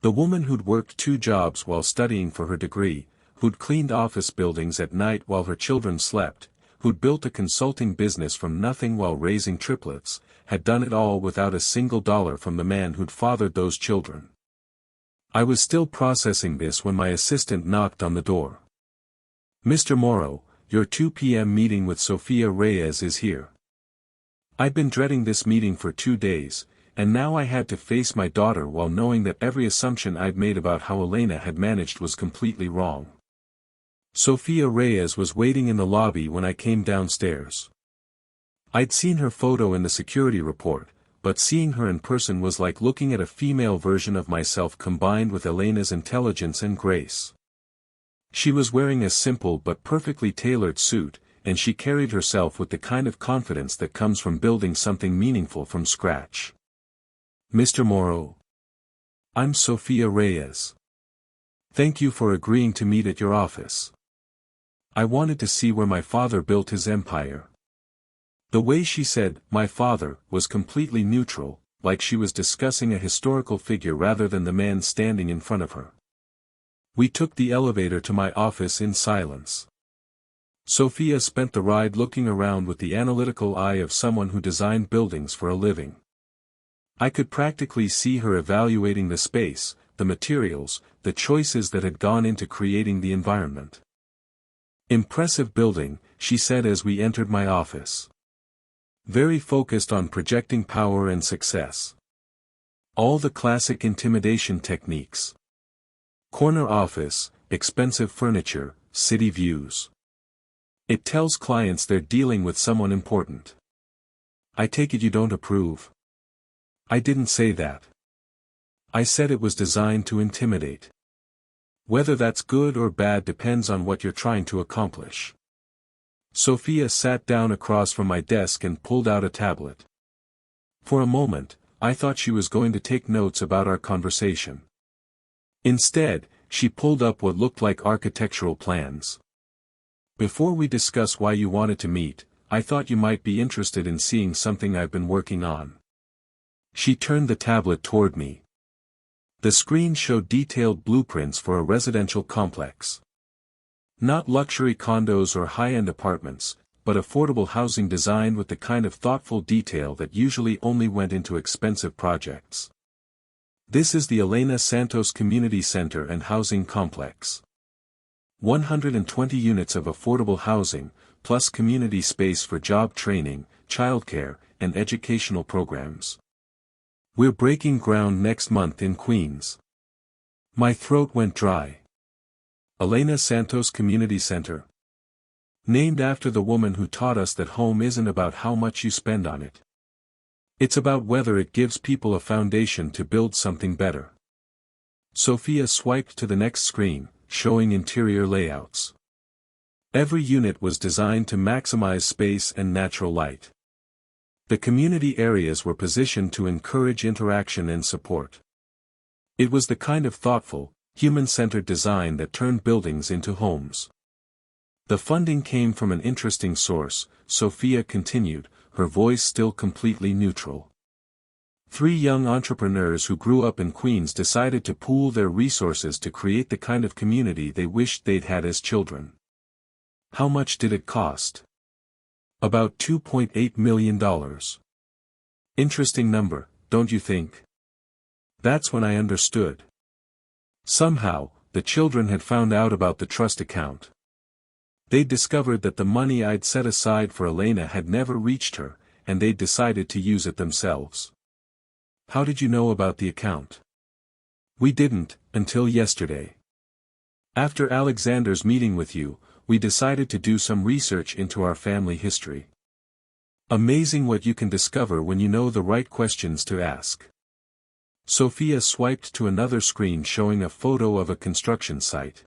The woman who'd worked 2 jobs while studying for her degree, who'd cleaned office buildings at night while her children slept, who'd built a consulting business from nothing while raising triplets, had done it all without a single dollar from the man who'd fathered those children. I was still processing this when my assistant knocked on the door. "Mr. Morrow, your 2 p.m. meeting with Sofia Reyes is here." I'd been dreading this meeting for 2 days, and now I had to face my daughter while knowing that every assumption I'd made about how Elena had managed was completely wrong. Sofia Reyes was waiting in the lobby when I came downstairs. I'd seen her photo in the security report, but seeing her in person was like looking at a female version of myself combined with Elena's intelligence and grace. She was wearing a simple but perfectly tailored suit, and she carried herself with the kind of confidence that comes from building something meaningful from scratch. "Mr. Morrow. I'm Sofia Reyes. Thank you for agreeing to meet at your office. I wanted to see where my father built his empire." The way she said, "my father," was completely neutral, like she was discussing a historical figure rather than the man standing in front of her. We took the elevator to my office in silence. Sophia spent the ride looking around with the analytical eye of someone who designed buildings for a living. I could practically see her evaluating the space, the materials, the choices that had gone into creating the environment. "Impressive building," she said as we entered my office. "Very focused on projecting power and success. All the classic intimidation techniques. Corner office, expensive furniture, city views. It tells clients they're dealing with someone important. I take it you don't approve?" "I didn't say that. I said it was designed to intimidate. Whether that's good or bad depends on what you're trying to accomplish." Sophia sat down across from my desk and pulled out a tablet. For a moment, I thought she was going to take notes about our conversation. Instead, she pulled up what looked like architectural plans. "Before we discuss why you wanted to meet, I thought you might be interested in seeing something I've been working on." She turned the tablet toward me. The screen showed detailed blueprints for a residential complex. Not luxury condos or high-end apartments, but affordable housing designed with the kind of thoughtful detail that usually only went into expensive projects. "This is the Elena Santos Community Center and Housing Complex. 120 units of affordable housing, plus community space for job training, childcare, and educational programs. We're breaking ground next month in Queens." My throat went dry. Elena Santos Community Center. Named after the woman who taught us that home isn't about how much you spend on it. It's about whether it gives people a foundation to build something better. Sophia swiped to the next screen, showing interior layouts. Every unit was designed to maximize space and natural light. The community areas were positioned to encourage interaction and support. It was the kind of thoughtful, human-centered design that turned buildings into homes. The funding came from an interesting source, Sophia continued, her voice still completely neutral. 3 young entrepreneurs who grew up in Queens decided to pool their resources to create the kind of community they wished they'd had as children. How much did it cost? About $2.8 million. Interesting number, don't you think? That's when I understood. Somehow, the children had found out about the trust account. They'd discovered that the money I'd set aside for Elena had never reached her, and they'd decided to use it themselves. How did you know about the account? We didn't, until yesterday. After Alexander's meeting with you, we decided to do some research into our family history. Amazing what you can discover when you know the right questions to ask. Sophia swiped to another screen showing a photo of a construction site.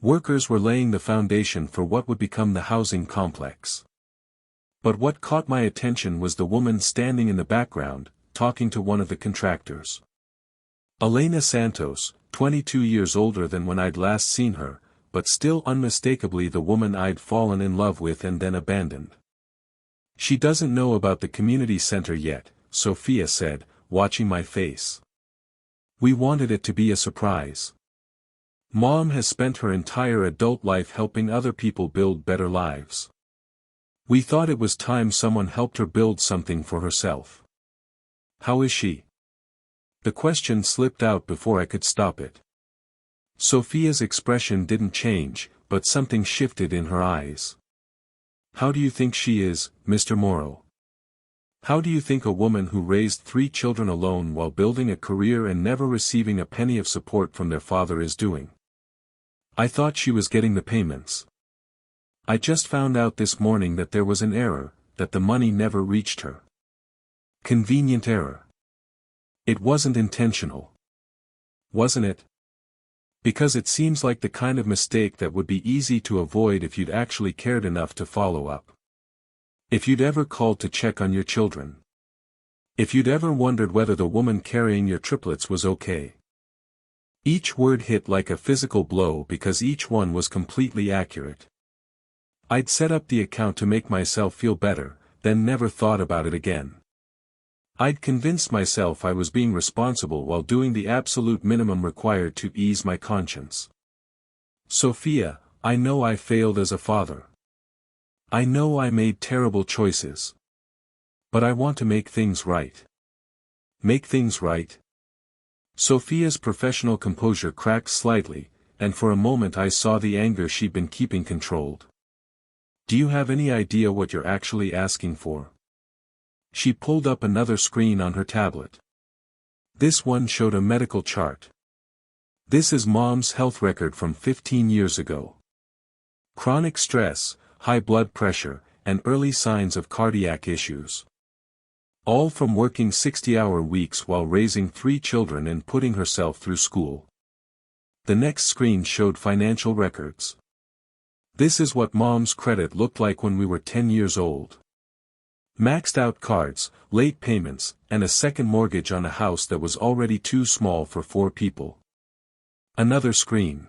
Workers were laying the foundation for what would become the housing complex. But what caught my attention was the woman standing in the background, talking to one of the contractors. Elena Santos, 22 years older than when I'd last seen her, but still unmistakably the woman I'd fallen in love with and then abandoned. She doesn't know about the community center yet, Sophia said, watching my face. We wanted it to be a surprise. Mom has spent her entire adult life helping other people build better lives. We thought it was time someone helped her build something for herself. How is she? The question slipped out before I could stop it. Sophia's expression didn't change, but something shifted in her eyes. How do you think she is, Mr. Morrow? How do you think a woman who raised 3 children alone while building a career and never receiving a penny of support from their father is doing? I thought she was getting the payments. I just found out this morning that there was an error, that the money never reached her. Convenient error. It wasn't intentional. Wasn't it? Because it seems like the kind of mistake that would be easy to avoid if you'd actually cared enough to follow up. If you'd ever called to check on your children. If you'd ever wondered whether the woman carrying your triplets was okay. Each word hit like a physical blow because each one was completely accurate. I'd set up the account to make myself feel better, then never thought about it again. I'd convinced myself I was being responsible while doing the absolute minimum required to ease my conscience. Sophia, I know I failed as a father. I know I made terrible choices. But I want to make things right. Make things right? Sophia's professional composure cracked slightly, and for a moment I saw the anger she'd been keeping controlled. Do you have any idea what you're actually asking for? She pulled up another screen on her tablet. This one showed a medical chart. This is Mom's health record from 15 years ago. Chronic stress, high blood pressure, and early signs of cardiac issues. All from working 60-hour weeks while raising 3 children and putting herself through school. The next screen showed financial records. This is what Mom's credit looked like when we were 10 years old. Maxed out cards, late payments, and a second mortgage on a house that was already too small for 4 people. Another screen.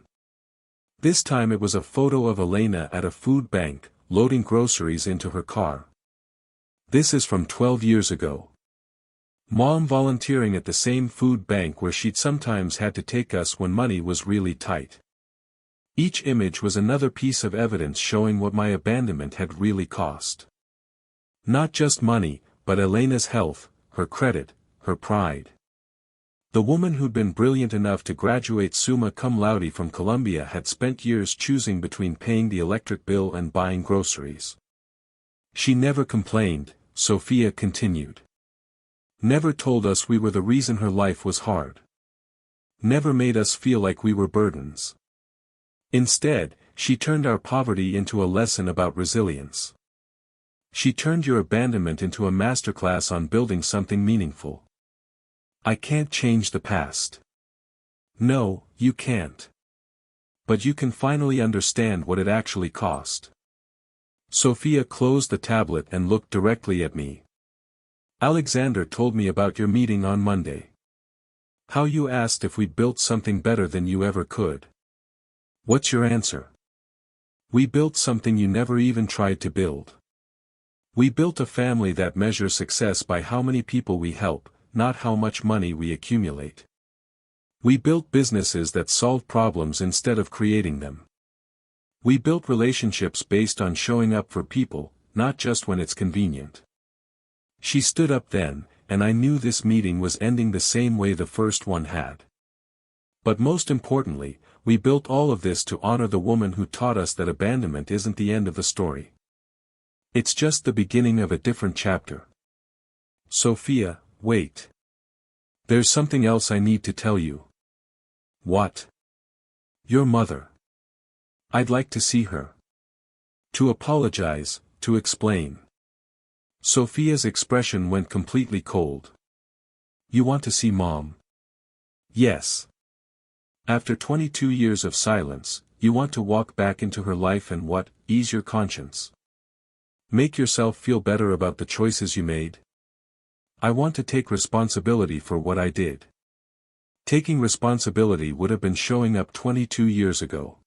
This time it was a photo of Elena at a food bank, loading groceries into her car. This is from 12 years ago. Mom volunteering at the same food bank where she'd sometimes had to take us when money was really tight. Each image was another piece of evidence showing what my abandonment had really cost. Not just money, but Elena's health, her credit, her pride. The woman who'd been brilliant enough to graduate summa cum laude from Columbia had spent years choosing between paying the electric bill and buying groceries. She never complained, Sophia continued. Never told us we were the reason her life was hard. Never made us feel like we were burdens. Instead, she turned our poverty into a lesson about resilience. She turned your abandonment into a masterclass on building something meaningful. I can't change the past. No, you can't. But you can finally understand what it actually cost. Sophia closed the tablet and looked directly at me. Alexander told me about your meeting on Monday. How you asked if we'd built something better than you ever could. What's your answer? We built something you never even tried to build. We built a family that measures success by how many people we help, not how much money we accumulate. We built businesses that solve problems instead of creating them. We built relationships based on showing up for people, not just when it's convenient. She stood up then, and I knew this meeting was ending the same way the first one had. But most importantly, we built all of this to honor the woman who taught us that abandonment isn't the end of the story. It's just the beginning of a different chapter. Sophia, wait. There's something else I need to tell you. What? Your mother. I'd like to see her. To apologize, to explain. Sophia's expression went completely cold. You want to see Mom? Yes. After 22 years of silence, you want to walk back into her life and what, ease your conscience? Make yourself feel better about the choices you made? I want to take responsibility for what I did. Taking responsibility would have been showing up 22 years ago.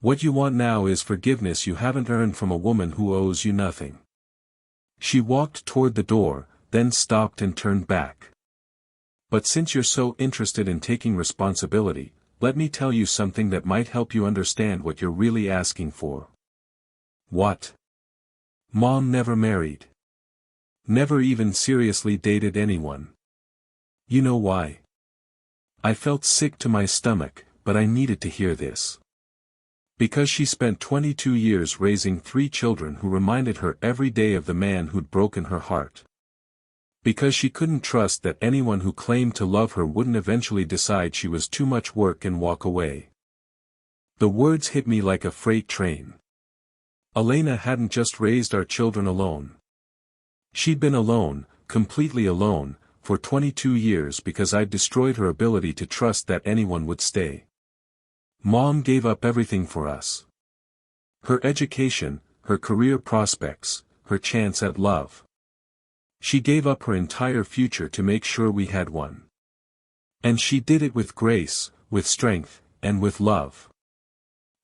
What you want now is forgiveness you haven't earned from a woman who owes you nothing. She walked toward the door, then stopped and turned back. But since you're so interested in taking responsibility, let me tell you something that might help you understand what you're really asking for. What? Mom never married. Never even seriously dated anyone. You know why? I felt sick to my stomach, but I needed to hear this. Because she spent 22 years raising 3 children who reminded her every day of the man who'd broken her heart. Because she couldn't trust that anyone who claimed to love her wouldn't eventually decide she was too much work and walk away. The words hit me like a freight train. Elena hadn't just raised our children alone. She'd been alone, completely alone, for 22 years because I'd destroyed her ability to trust that anyone would stay. Mom gave up everything for us. Her education, her career prospects, her chance at love. She gave up her entire future to make sure we had one. And she did it with grace, with strength, and with love.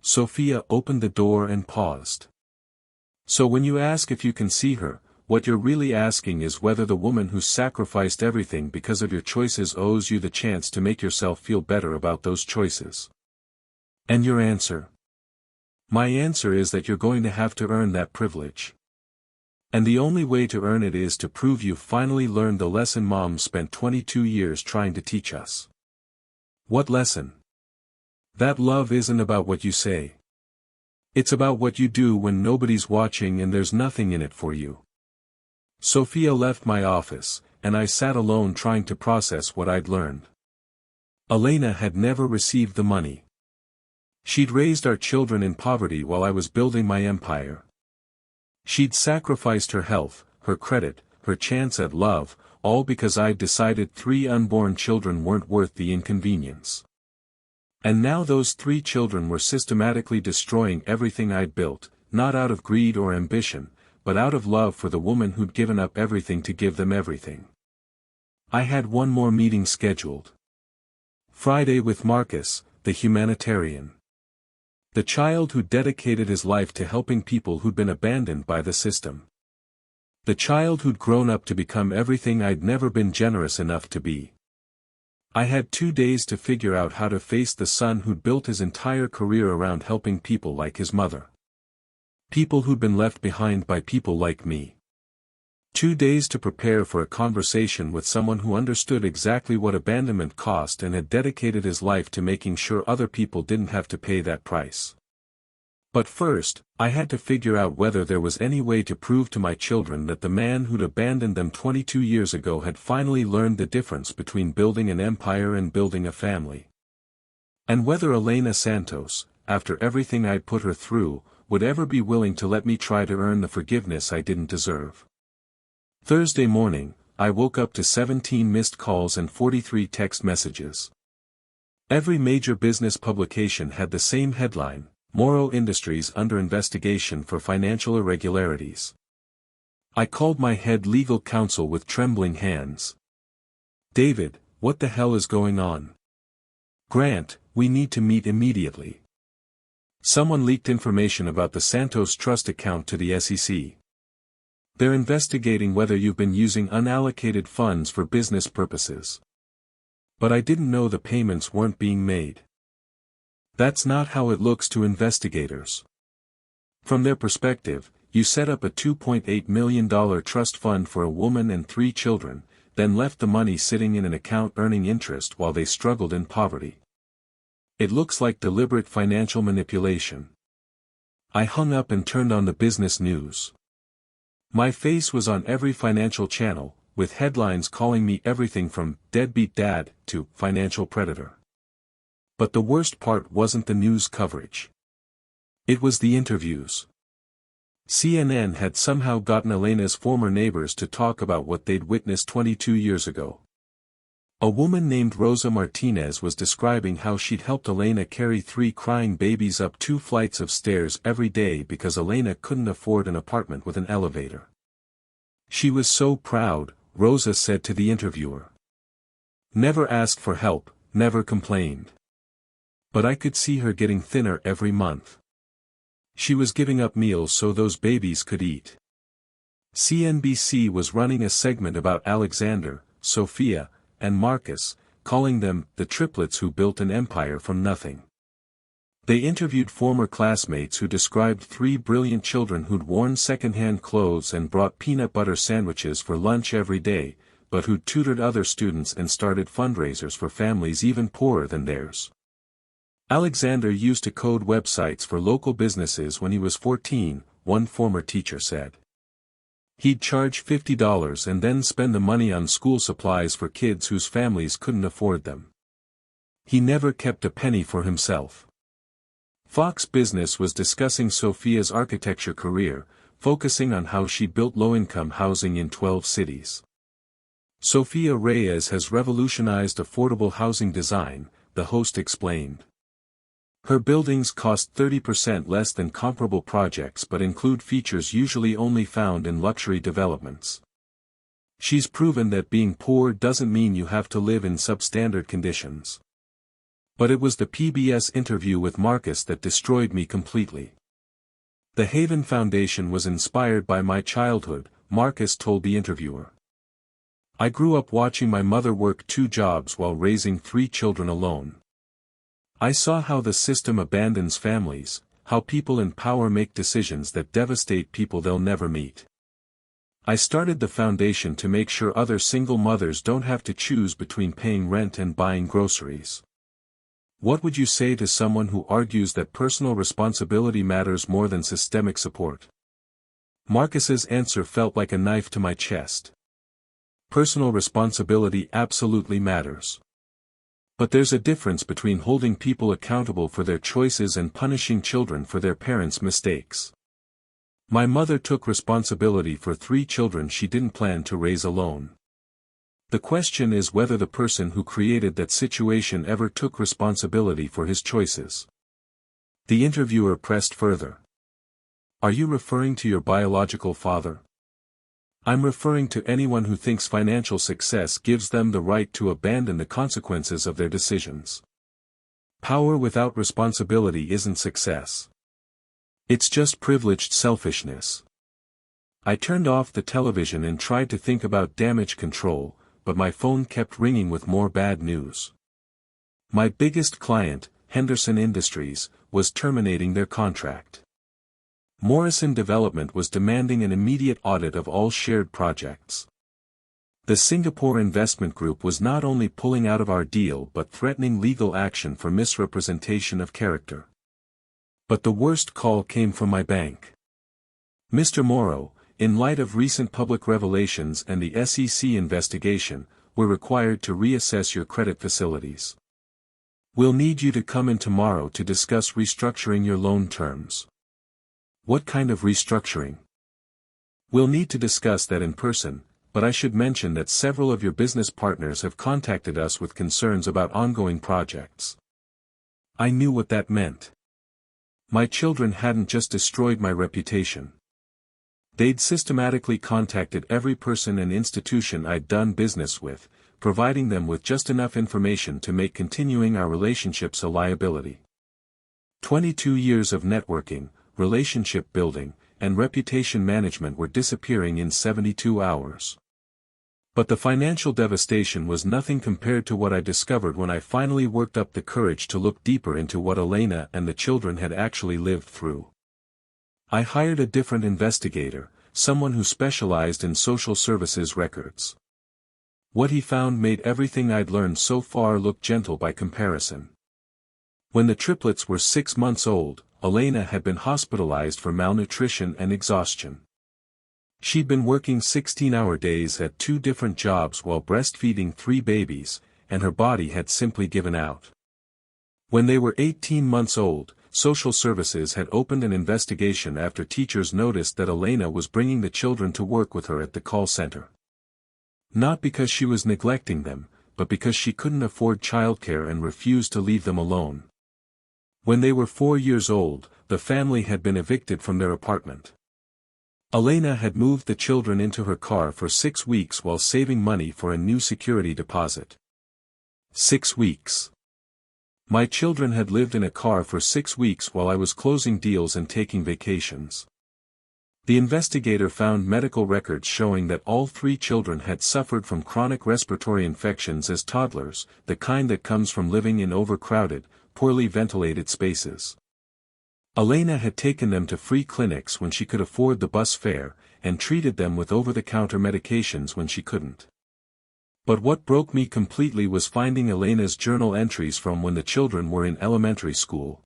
Sophia opened the door and paused. So when you ask if you can see her, what you're really asking is whether the woman who sacrificed everything because of your choices owes you the chance to make yourself feel better about those choices. And your answer? My answer is that you're going to have to earn that privilege. And the only way to earn it is to prove you finally learned the lesson Mom spent 22 years trying to teach us. What lesson? That love isn't about what you say. It's about what you do when nobody's watching and there's nothing in it for you. Sophia left my office, and I sat alone trying to process what I'd learned. Elena had never received the money. She'd raised our children in poverty while I was building my empire. She'd sacrificed her health, her credit, her chance at love, all because I'd decided 3 unborn children weren't worth the inconvenience. And now those 3 children were systematically destroying everything I'd built, not out of greed or ambition, but out of love for the woman who'd given up everything to give them everything. I had one more meeting scheduled. Friday with Marcus, the humanitarian. The child who dedicated his life to helping people who'd been abandoned by the system. The child who'd grown up to become everything I'd never been generous enough to be. I had 2 days to figure out how to face the son who'd built his entire career around helping people like his mother. People who'd been left behind by people like me. 2 days to prepare for a conversation with someone who understood exactly what abandonment cost and had dedicated his life to making sure other people didn't have to pay that price. But first, I had to figure out whether there was any way to prove to my children that the man who'd abandoned them 22 years ago had finally learned the difference between building an empire and building a family. And whether Elena Santos, after everything I'd put her through, would ever be willing to let me try to earn the forgiveness I didn't deserve. Thursday morning, I woke up to 17 missed calls and 43 text messages. Every major business publication had the same headline: Morrow Industries under investigation for financial irregularities. I called my head legal counsel with trembling hands. David, what the hell is going on? Grant, we need to meet immediately. Someone leaked information about the Santos Trust account to the SEC. They're investigating whether you've been using unallocated funds for business purposes. But I didn't know the payments weren't being made. That's not how it looks to investigators. From their perspective, you set up a $2.8 million trust fund for a woman and 3 children, then left the money sitting in an account earning interest while they struggled in poverty. It looks like deliberate financial manipulation. I hung up and turned on the business news. My face was on every financial channel, with headlines calling me everything from deadbeat dad to financial predator. But the worst part wasn't the news coverage. It was the interviews. CNN had somehow gotten Elena's former neighbors to talk about what they'd witnessed 22 years ago. A woman named Rosa Martinez was describing how she'd helped Elena carry 3 crying babies up 2 flights of stairs every day because Elena couldn't afford an apartment with an elevator. She was so proud, Rosa said to the interviewer. Never asked for help, never complained. But I could see her getting thinner every month. She was giving up meals so those babies could eat. CNBC was running a segment about Alexander, Sophia, and Marcus, calling them the triplets who built an empire from nothing. They interviewed former classmates who described 3 brilliant children who'd worn second-hand clothes and brought peanut butter sandwiches for lunch every day, but who'd tutored other students and started fundraisers for families even poorer than theirs. Alexander used to code websites for local businesses when he was 14, one former teacher said. He'd charge $50 and then spend the money on school supplies for kids whose families couldn't afford them. He never kept a penny for himself. Fox Business was discussing Sophia's architecture career, focusing on how she built low-income housing in 12 cities. Sophia Reyes has revolutionized affordable housing design, the host explained. Her buildings cost 30% less than comparable projects but include features usually only found in luxury developments. She's proven that being poor doesn't mean you have to live in substandard conditions. But it was the PBS interview with Marcus that destroyed me completely. The Haven Foundation was inspired by my childhood, Marcus told the interviewer. I grew up watching my mother work 2 jobs while raising 3 children alone. I saw how the system abandons families, how people in power make decisions that devastate people they'll never meet. I started the foundation to make sure other single mothers don't have to choose between paying rent and buying groceries. What would you say to someone who argues that personal responsibility matters more than systemic support? Marcus's answer felt like a knife to my chest. Personal responsibility absolutely matters. But there's a difference between holding people accountable for their choices and punishing children for their parents' mistakes. My mother took responsibility for 3 children she didn't plan to raise alone. The question is whether the person who created that situation ever took responsibility for his choices. The interviewer pressed further. Are you referring to your biological father? I'm referring to anyone who thinks financial success gives them the right to abandon the consequences of their decisions. Power without responsibility isn't success. It's just privileged selfishness. I turned off the television and tried to think about damage control, but my phone kept ringing with more bad news. My biggest client, Henderson Industries, was terminating their contract. Morrison Development was demanding an immediate audit of all shared projects. The Singapore Investment Group was not only pulling out of our deal but threatening legal action for misrepresentation of character. But the worst call came from my bank. Mr. Morrow, in light of recent public revelations and the SEC investigation, we're required to reassess your credit facilities. We'll need you to come in tomorrow to discuss restructuring your loan terms. What kind of restructuring? We'll need to discuss that in person, but I should mention that several of your business partners have contacted us with concerns about ongoing projects. I knew what that meant. My children hadn't just destroyed my reputation. They'd systematically contacted every person and institution I'd done business with, providing them with just enough information to make continuing our relationships a liability. 22 years of networking, relationship building, and reputation management were disappearing in 72 hours. But the financial devastation was nothing compared to what I discovered when I finally worked up the courage to look deeper into what Elena and the children had actually lived through. I hired a different investigator, someone who specialized in social services records. What he found made everything I'd learned so far look gentle by comparison. When the triplets were 6 months old, Elena had been hospitalized for malnutrition and exhaustion. She'd been working 16-hour days at 2 different jobs while breastfeeding 3 babies, and her body had simply given out. When they were 18 months old, social services had opened an investigation after teachers noticed that Elena was bringing the children to work with her at the call center. Not because she was neglecting them, but because she couldn't afford childcare and refused to leave them alone. When they were 4 years old, the family had been evicted from their apartment. Elena had moved the children into her car for 6 weeks while saving money for a new security deposit. 6 weeks. My children had lived in a car for 6 weeks while I was closing deals and taking vacations. The investigator found medical records showing that all 3 children had suffered from chronic respiratory infections as toddlers, the kind that comes from living in overcrowded, poorly ventilated spaces. Elena had taken them to free clinics when she could afford the bus fare, and treated them with over-the-counter medications when she couldn't. But what broke me completely was finding Elena's journal entries from when the children were in elementary school.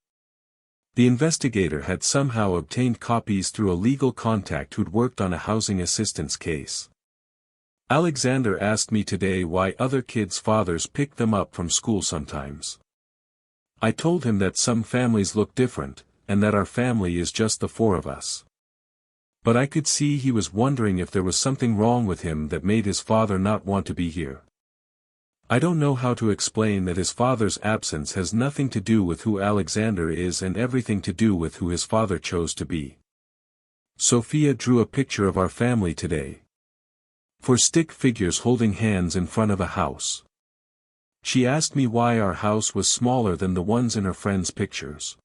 The investigator had somehow obtained copies through a legal contact who'd worked on a housing assistance case. Alexander asked me today why other kids' fathers pick them up from school sometimes. I told him that some families look different, and that our family is just the 4 of us. But I could see he was wondering if there was something wrong with him that made his father not want to be here. I don't know how to explain that his father's absence has nothing to do with who Alexander is and everything to do with who his father chose to be. Sophia drew a picture of our family today. 4 stick figures holding hands in front of a house. She asked me why our house was smaller than the ones in her friends' pictures.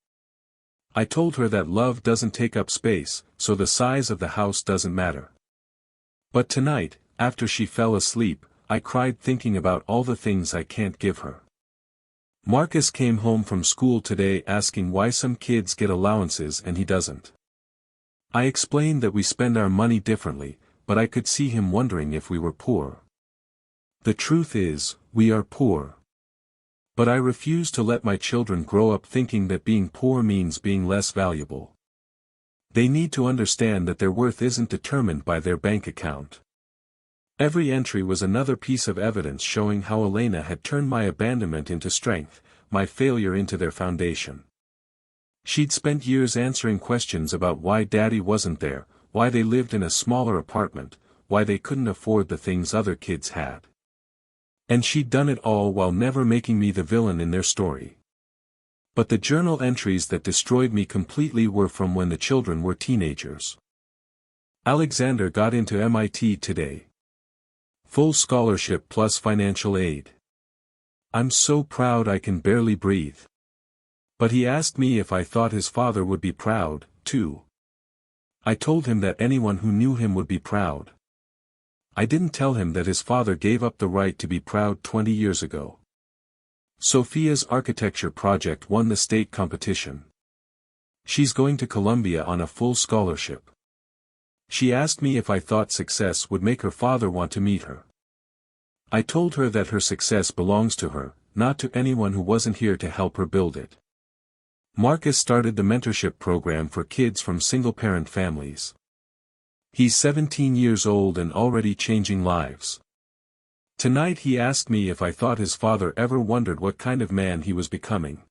I told her that love doesn't take up space, so the size of the house doesn't matter. But tonight, after she fell asleep, I cried thinking about all the things I can't give her. Marcus came home from school today asking why some kids get allowances and he doesn't. I explained that we spend our money differently, but I could see him wondering if we were poor. The truth is, we are poor. But I refuse to let my children grow up thinking that being poor means being less valuable. They need to understand that their worth isn't determined by their bank account. Every entry was another piece of evidence showing how Elena had turned my abandonment into strength, my failure into their foundation. She'd spent years answering questions about why Daddy wasn't there, why they lived in a smaller apartment, why they couldn't afford the things other kids had. And she'd done it all while never making me the villain in their story. But the journal entries that destroyed me completely were from when the children were teenagers. Alexander got into MIT today. Full scholarship plus financial aid. I'm so proud I can barely breathe. But he asked me if I thought his father would be proud, too. I told him that anyone who knew him would be proud. I didn't tell him that his father gave up the right to be proud 20 years ago. Sophia's architecture project won the state competition. She's going to Columbia on a full scholarship. She asked me if I thought success would make her father want to meet her. I told her that her success belongs to her, not to anyone who wasn't here to help her build it. Marcus started the mentorship program for kids from single-parent families. He's 17 years old and already changing lives. Tonight he asked me if I thought his father ever wondered what kind of man he was becoming.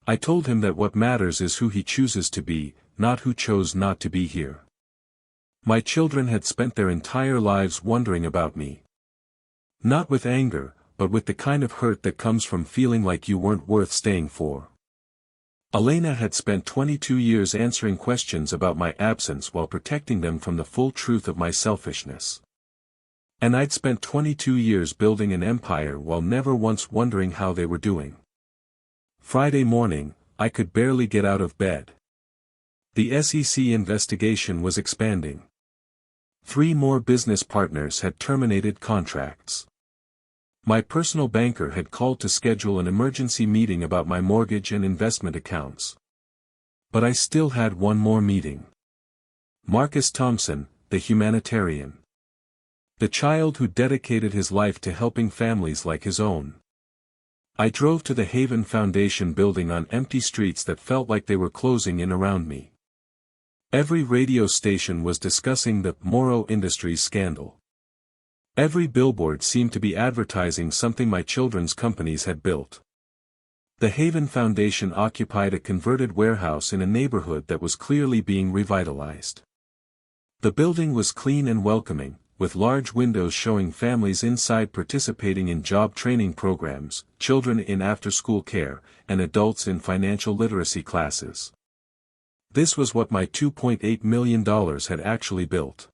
I told him that what matters is who he chooses to be, not who chose not to be here. My children had spent their entire lives wondering about me. Not with anger, but with the kind of hurt that comes from feeling like you weren't worth staying for. Elena had spent 22 years answering questions about my absence while protecting them from the full truth of my selfishness. And I'd spent 22 years building an empire while never once wondering how they were doing. Friday morning, I could barely get out of bed. The SEC investigation was expanding. 3 more business partners had terminated contracts. My personal banker had called to schedule an emergency meeting about my mortgage and investment accounts. But I still had one more meeting. Marcus Thompson, the humanitarian. The child who dedicated his life to helping families like his own. I drove to the Haven Foundation building on empty streets that felt like they were closing in around me. Every radio station was discussing the Morrow Industries scandal. Every billboard seemed to be advertising something my children's companies had built. The Haven Foundation occupied a converted warehouse in a neighborhood that was clearly being revitalized. The building was clean and welcoming, with large windows showing families inside participating in job training programs, children in after-school care, and adults in financial literacy classes. This was what my $2.8 million had actually built.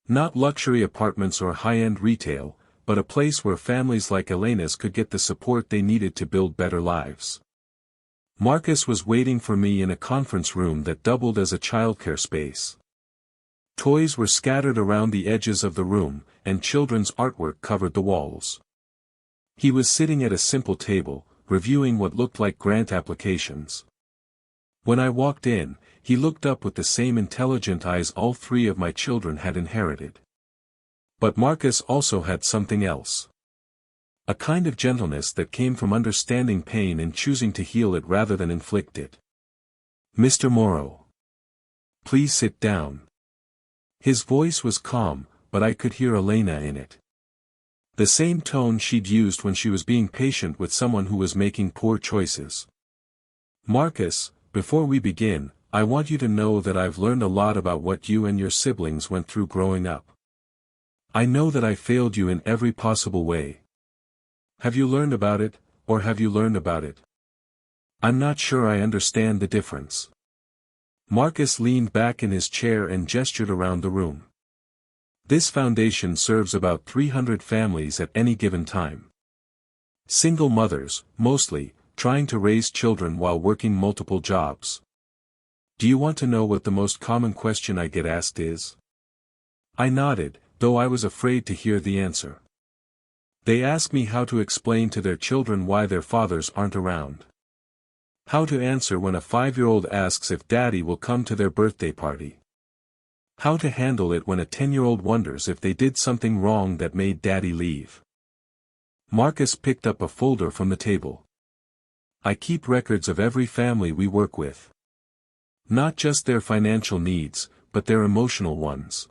Not luxury apartments or high-end retail, but a place where families like Elena's could get the support they needed to build better lives. Marcus was waiting for me in a conference room that doubled as a childcare space. Toys were scattered around the edges of the room, and children's artwork covered the walls. He was sitting at a simple table, reviewing what looked like grant applications. When I walked in, he looked up with the same intelligent eyes all three of my children had inherited. But Marcus also had something else. A kind of gentleness that came from understanding pain and choosing to heal it rather than inflict it. "Mr. Morrow. Please sit down." His voice was calm, but I could hear Elena in it. The same tone she'd used when she was being patient with someone who was making poor choices. "Marcus, before we begin, I want you to know that I've learned a lot about what you and your siblings went through growing up. I know that I failed you in every possible way. Have you learned about it, or have you learned about it? I'm not sure I understand the difference." Marcus leaned back in his chair and gestured around the room. "This foundation serves about 300 families at any given time. Single mothers, mostly, trying to raise children while working multiple jobs. Do you want to know what the most common question I get asked is?" I nodded, though I was afraid to hear the answer. They ask me how to explain to their children why their fathers aren't around. How to answer when a 5-year-old asks if daddy will come to their birthday party. How to handle it when a 10-year-old wonders if they did something wrong that made daddy leave. Marcus picked up a folder from the table. "I keep records of every family we work with. Not just their financial needs, but their emotional ones.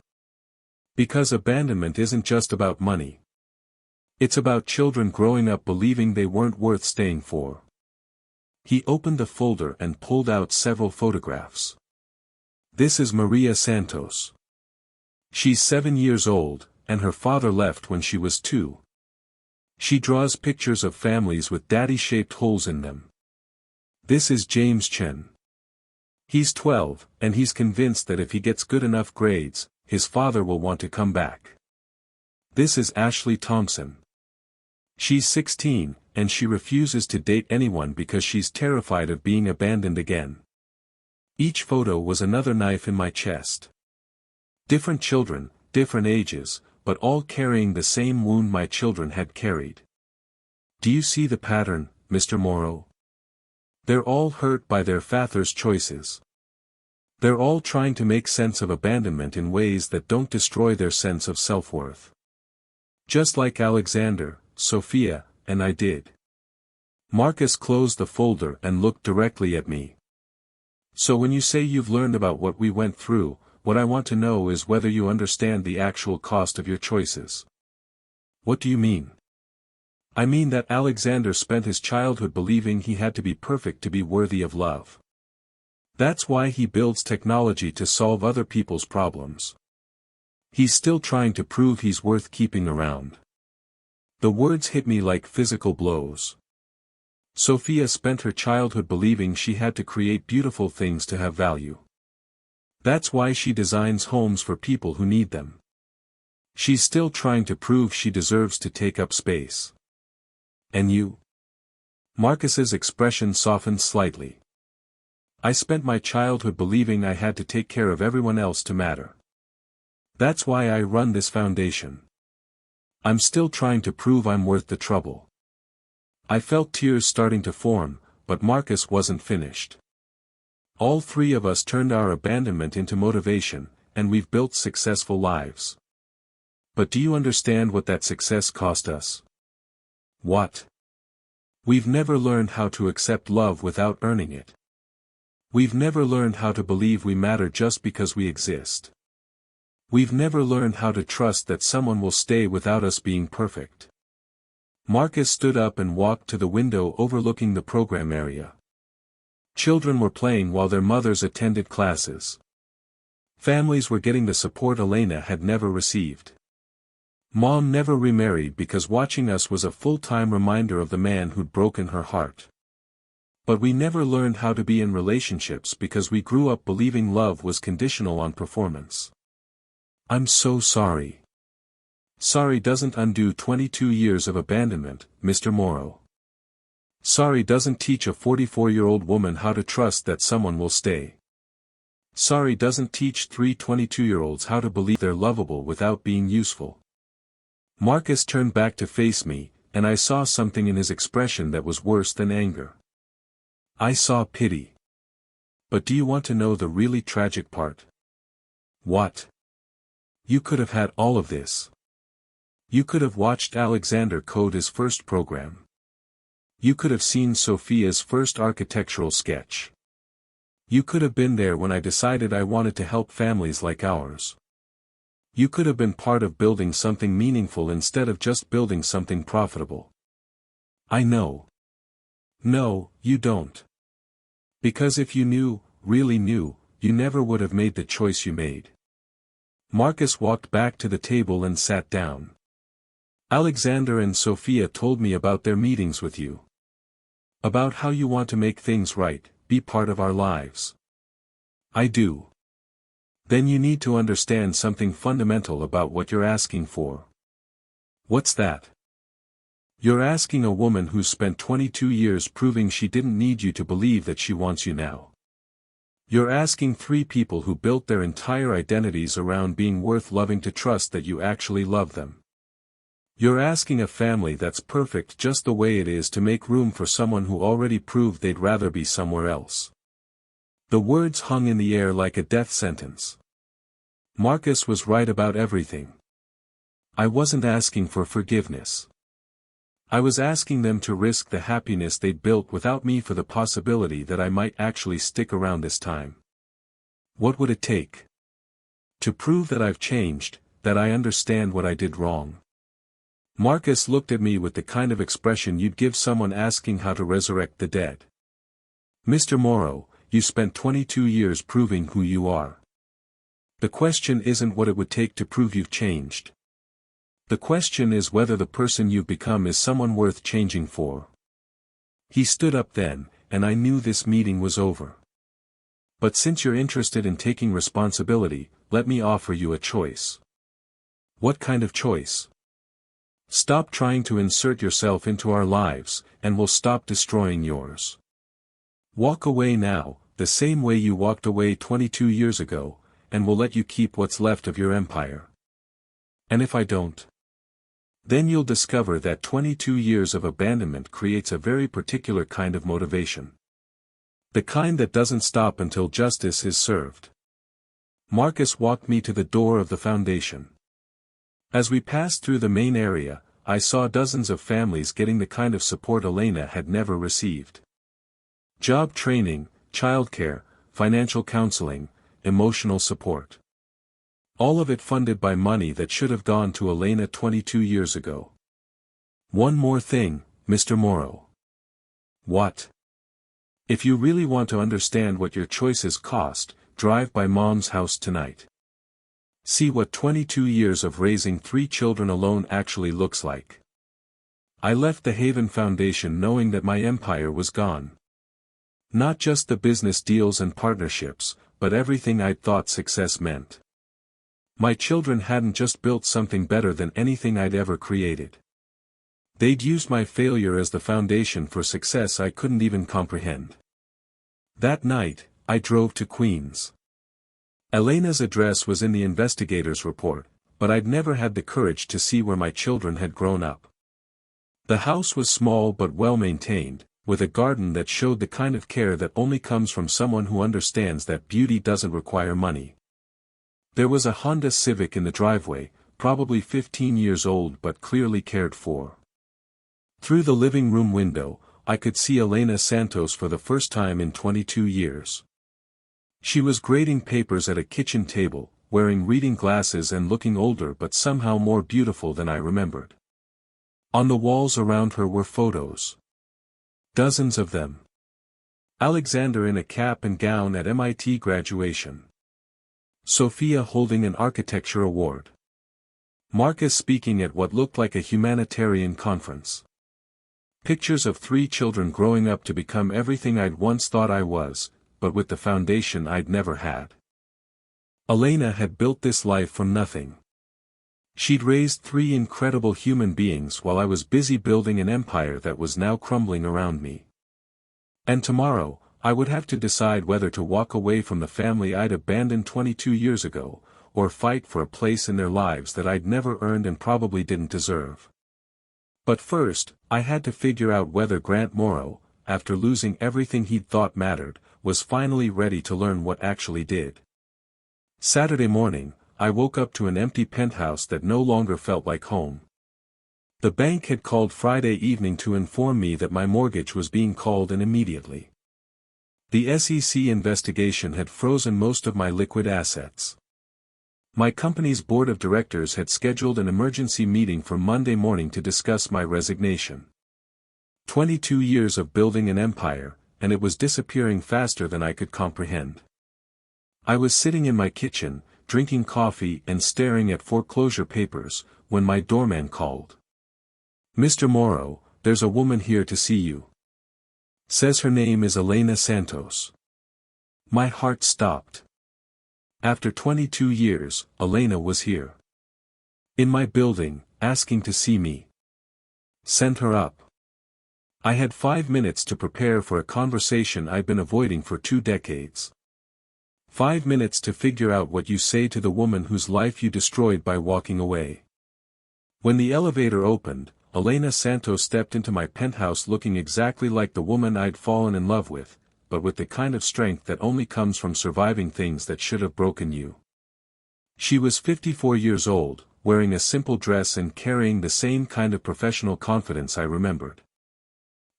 Because abandonment isn't just about money. It's about children growing up believing they weren't worth staying for." He opened the folder and pulled out several photographs. "This is Maria Santos. She's 7 years old, and her father left when she was 2. She draws pictures of families with daddy-shaped holes in them. This is James Chen. He's 12, and he's convinced that if he gets good enough grades, his father will want to come back. This is Ashley Thompson. She's 16, and she refuses to date anyone because she's terrified of being abandoned again." Each photo was another knife in my chest. Different children, different ages, but all carrying the same wound my children had carried. "Do you see the pattern, Mr. Morrow? They're all hurt by their father's choices. They're all trying to make sense of abandonment in ways that don't destroy their sense of self-worth. Just like Alexander, Sophia, and I did." Marcus closed the folder and looked directly at me. "So when you say you've learned about what we went through, what I want to know is whether you understand the actual cost of your choices." "What do you mean?" "I mean that Alexander spent his childhood believing he had to be perfect to be worthy of love. That's why he builds technology to solve other people's problems. He's still trying to prove he's worth keeping around." The words hit me like physical blows. Sophia spent her childhood believing she had to create beautiful things to have value. That's why she designs homes for people who need them. She's still trying to prove she deserves to take up space. "And you?" Marcus's expression softened slightly. "I spent my childhood believing I had to take care of everyone else to matter. That's why I run this foundation. I'm still trying to prove I'm worth the trouble." I felt tears starting to form, but Marcus wasn't finished. "All three of us turned our abandonment into motivation, and we've built successful lives. But do you understand what that success cost us?" "What?" "We've never learned how to accept love without earning it. We've never learned how to believe we matter just because we exist. We've never learned how to trust that someone will stay without us being perfect." Marcus stood up and walked to the window overlooking the program area. Children were playing while their mothers attended classes. Families were getting the support Elena had never received. Mom never remarried because watching us was a full-time reminder of the man who'd broken her heart. But we never learned how to be in relationships because we grew up believing love was conditional on performance. I'm so sorry. Sorry doesn't undo 22 years of abandonment, Mr. Morrow. Sorry doesn't teach a 44-year-old woman how to trust that someone will stay. Sorry doesn't teach three 22-year-olds how to believe they're lovable without being useful. Marcus turned back to face me, and I saw something in his expression that was worse than anger. I saw pity. But do you want to know the really tragic part? What? You could have had all of this. You could have watched Alexander code his first program. You could have seen Sophia's first architectural sketch. You could have been there when I decided I wanted to help families like ours. You could have been part of building something meaningful instead of just building something profitable. I know. No, you don't. Because if you knew, really knew, you never would have made the choice you made. Marcus walked back to the table and sat down. Alexander and Sophia told me about their meetings with you. About how you want to make things right, be part of our lives. I do. Then you need to understand something fundamental about what you're asking for. What's that? You're asking a woman who's spent 22 years proving she didn't need you to believe that she wants you now. You're asking three people who built their entire identities around being worth loving to trust that you actually love them. You're asking a family that's perfect just the way it is to make room for someone who already proved they'd rather be somewhere else. The words hung in the air like a death sentence. Marcus was right about everything. I wasn't asking for forgiveness. I was asking them to risk the happiness they'd built without me for the possibility that I might actually stick around this time. What would it take? To prove that I've changed, that I understand what I did wrong. Marcus looked at me with the kind of expression you'd give someone asking how to resurrect the dead. Mr. Morrow, you spent 22 years proving who you are. The question isn't what it would take to prove you've changed. The question is whether the person you've become is someone worth changing for. He stood up then, and I knew this meeting was over. But since you're interested in taking responsibility, let me offer you a choice. What kind of choice? Stop trying to insert yourself into our lives, and we'll stop destroying yours. Walk away now, the same way you walked away 22 years ago, and we'll let you keep what's left of your empire. And if I don't? Then you'll discover that 22 years of abandonment creates a very particular kind of motivation. The kind that doesn't stop until justice is served. Marcus walked me to the door of the foundation. As we passed through the main area, I saw dozens of families getting the kind of support Elena had never received. Job training, childcare, financial counseling, emotional support. All of it funded by money that should have gone to Elena 22 years ago. One more thing, Mr. Morrow. What? If you really want to understand what your choices cost, drive by Mom's house tonight. See what 22 years of raising 3 children alone actually looks like. I left the Haven Foundation knowing that my empire was gone. Not just the business deals and partnerships, but everything I'd thought success meant. My children hadn't just built something better than anything I'd ever created. They'd used my failure as the foundation for success I couldn't even comprehend. That night, I drove to Queens. Elena's address was in the investigator's report, but I'd never had the courage to see where my children had grown up. The house was small but well maintained, with a garden that showed the kind of care that only comes from someone who understands that beauty doesn't require money. There was a Honda Civic in the driveway, probably 15 years old but clearly cared for. Through the living room window, I could see Elena Santos for the first time in 22 years. She was grading papers at a kitchen table, wearing reading glasses and looking older but somehow more beautiful than I remembered. On the walls around her were photos. Dozens of them. Alexander in a cap and gown at MIT graduation. Sophia holding an architecture award. Marcus speaking at what looked like a humanitarian conference. Pictures of 3 children growing up to become everything I'd once thought I was, but with the foundation I'd never had. Elena had built this life from nothing. She'd raised 3 incredible human beings while I was busy building an empire that was now crumbling around me. And tomorrow, I would have to decide whether to walk away from the family I'd abandoned 22 years ago, or fight for a place in their lives that I'd never earned and probably didn't deserve. But first, I had to figure out whether Grant Morrow, after losing everything he'd thought mattered, was finally ready to learn what actually did. Saturday morning, I woke up to an empty penthouse that no longer felt like home. The bank had called Friday evening to inform me that my mortgage was being called in immediately. The SEC investigation had frozen most of my liquid assets. My company's board of directors had scheduled an emergency meeting for Monday morning to discuss my resignation. 22 years of building an empire, and it was disappearing faster than I could comprehend. I was sitting in my kitchen, drinking coffee and staring at foreclosure papers, when my doorman called. "Mr. Morrow, there's a woman here to see you. Says her name is Elena Santos." My heart stopped. After 22 years, Elena was here. In my building, asking to see me. Send her up. I had 5 minutes to prepare for a conversation I'd been avoiding for 2 decades. 5 minutes to figure out what you say to the woman whose life you destroyed by walking away. When the elevator opened, Elena Santos stepped into my penthouse looking exactly like the woman I'd fallen in love with, but with the kind of strength that only comes from surviving things that should have broken you. She was 54 years old, wearing a simple dress and carrying the same kind of professional confidence I remembered.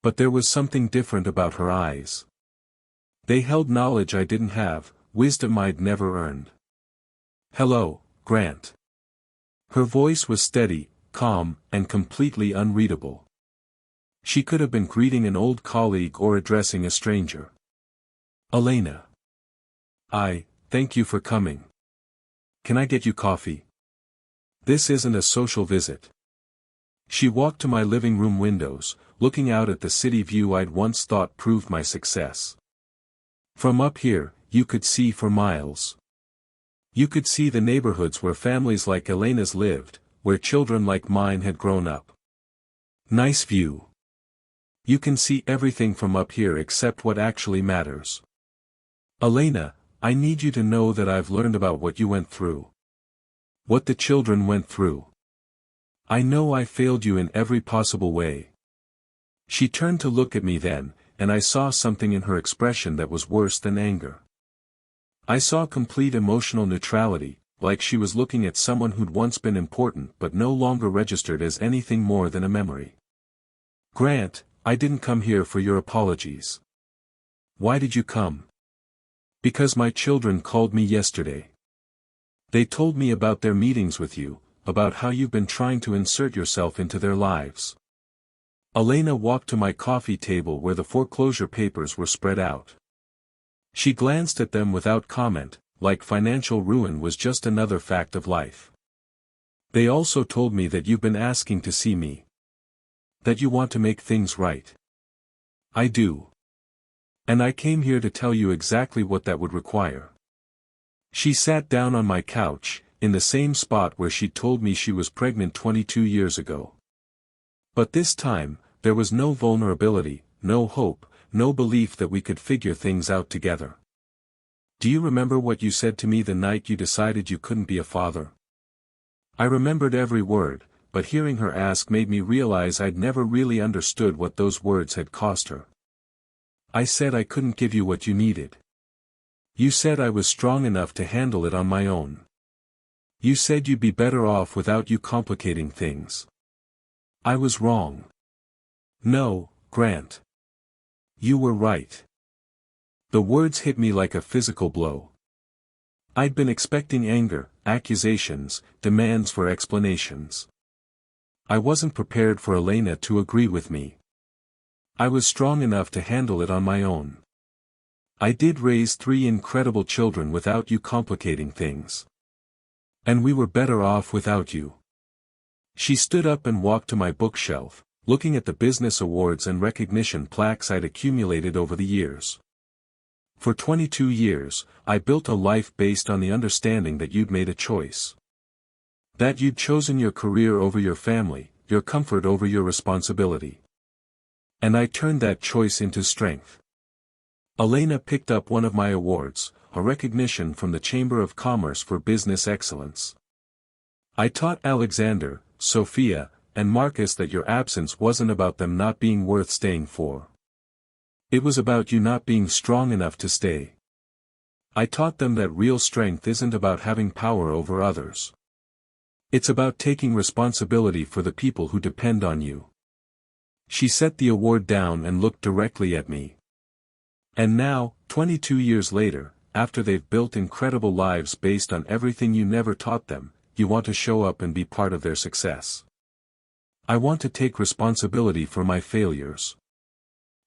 But there was something different about her eyes. They held knowledge I didn't have, wisdom I'd never earned. "Hello, Grant." Her voice was steady, calm, and completely unreadable. She could have been greeting an old colleague or addressing a stranger. "Elena. Thank you for coming. Can I get you coffee? This isn't a social visit." She walked to my living room windows, looking out at the city view I'd once thought proved my success. From up here, you could see for miles. You could see the neighborhoods where families like Elena's lived, where children like mine had grown up. Nice view. You can see everything from up here except what actually matters. Elena, I need you to know that I've learned about what you went through. What the children went through. I know I failed you in every possible way. She turned to look at me then, and I saw something in her expression that was worse than anger. I saw complete emotional neutrality, like she was looking at someone who'd once been important but no longer registered as anything more than a memory. "Grant, I didn't come here for your apologies." "Why did you come?" "Because my children called me yesterday. They told me about their meetings with you, about how you've been trying to insert yourself into their lives." Elena walked to my coffee table where the foreclosure papers were spread out. She glanced at them without comment, like financial ruin was just another fact of life. "They also told me that you've been asking to see me. That you want to make things right." "I do. And I came here to tell you exactly what that would require." She sat down on my couch, in the same spot where she'd told me she was pregnant 22 years ago. But this time, there was no vulnerability, no hope, no belief that we could figure things out together. "Do you remember what you said to me the night you decided you couldn't be a father?" I remembered every word, but hearing her ask made me realize I'd never really understood what those words had cost her. "I said I couldn't give you what you needed. You said I was strong enough to handle it on my own. You said you'd be better off without you complicating things. I was wrong." "No, Grant. You were right." The words hit me like a physical blow. I'd been expecting anger, accusations, demands for explanations. I wasn't prepared for Elena to agree with me. I was strong enough to handle it on my own. I did raise 3 incredible children without you complicating things. And we were better off without you. She stood up and walked to my bookshelf, looking at the business awards and recognition plaques I'd accumulated over the years. For 22 years, I built a life based on the understanding that you'd made a choice. That you'd chosen your career over your family, your comfort over your responsibility. And I turned that choice into strength. Elena picked up one of my awards, a recognition from the Chamber of Commerce for Business Excellence. I taught Alexander, Sophia, and Marcus that your absence wasn't about them not being worth staying for. It was about you not being strong enough to stay. I taught them that real strength isn't about having power over others. It's about taking responsibility for the people who depend on you. She set the award down and looked directly at me. And now, 22 years later, after they've built incredible lives based on everything you never taught them, you want to show up and be part of their success. I want to take responsibility for my failures.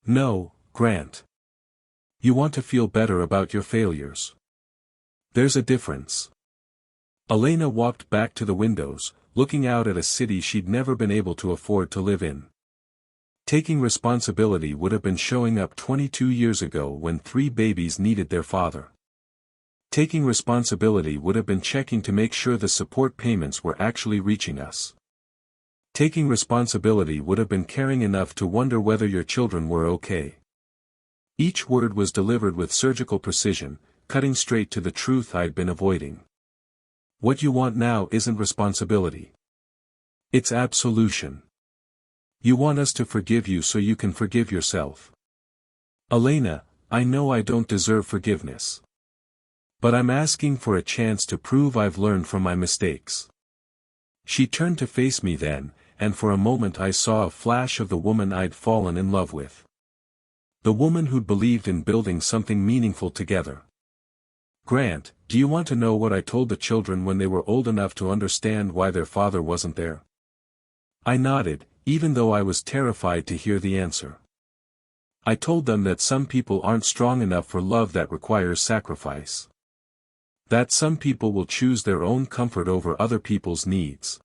No, Grant. You want to feel better about your failures. There's a difference. Elena walked back to the windows, looking out at a city she'd never been able to afford to live in. Taking responsibility would have been showing up 22 years ago when 3 babies needed their father. Taking responsibility would have been checking to make sure the support payments were actually reaching us. Taking responsibility would have been caring enough to wonder whether your children were okay. Each word was delivered with surgical precision, cutting straight to the truth I'd been avoiding. What you want now isn't responsibility. It's absolution. You want us to forgive you so you can forgive yourself. Elena, I know I don't deserve forgiveness. But I'm asking for a chance to prove I've learned from my mistakes. She turned to face me then, and for a moment I saw a flash of the woman I'd fallen in love with. The woman who'd believed in building something meaningful together. Grant, do you want to know what I told the children when they were old enough to understand why their father wasn't there? I nodded, even though I was terrified to hear the answer. I told them that some people aren't strong enough for love that requires sacrifice. That some people will choose their own comfort over other people's needs.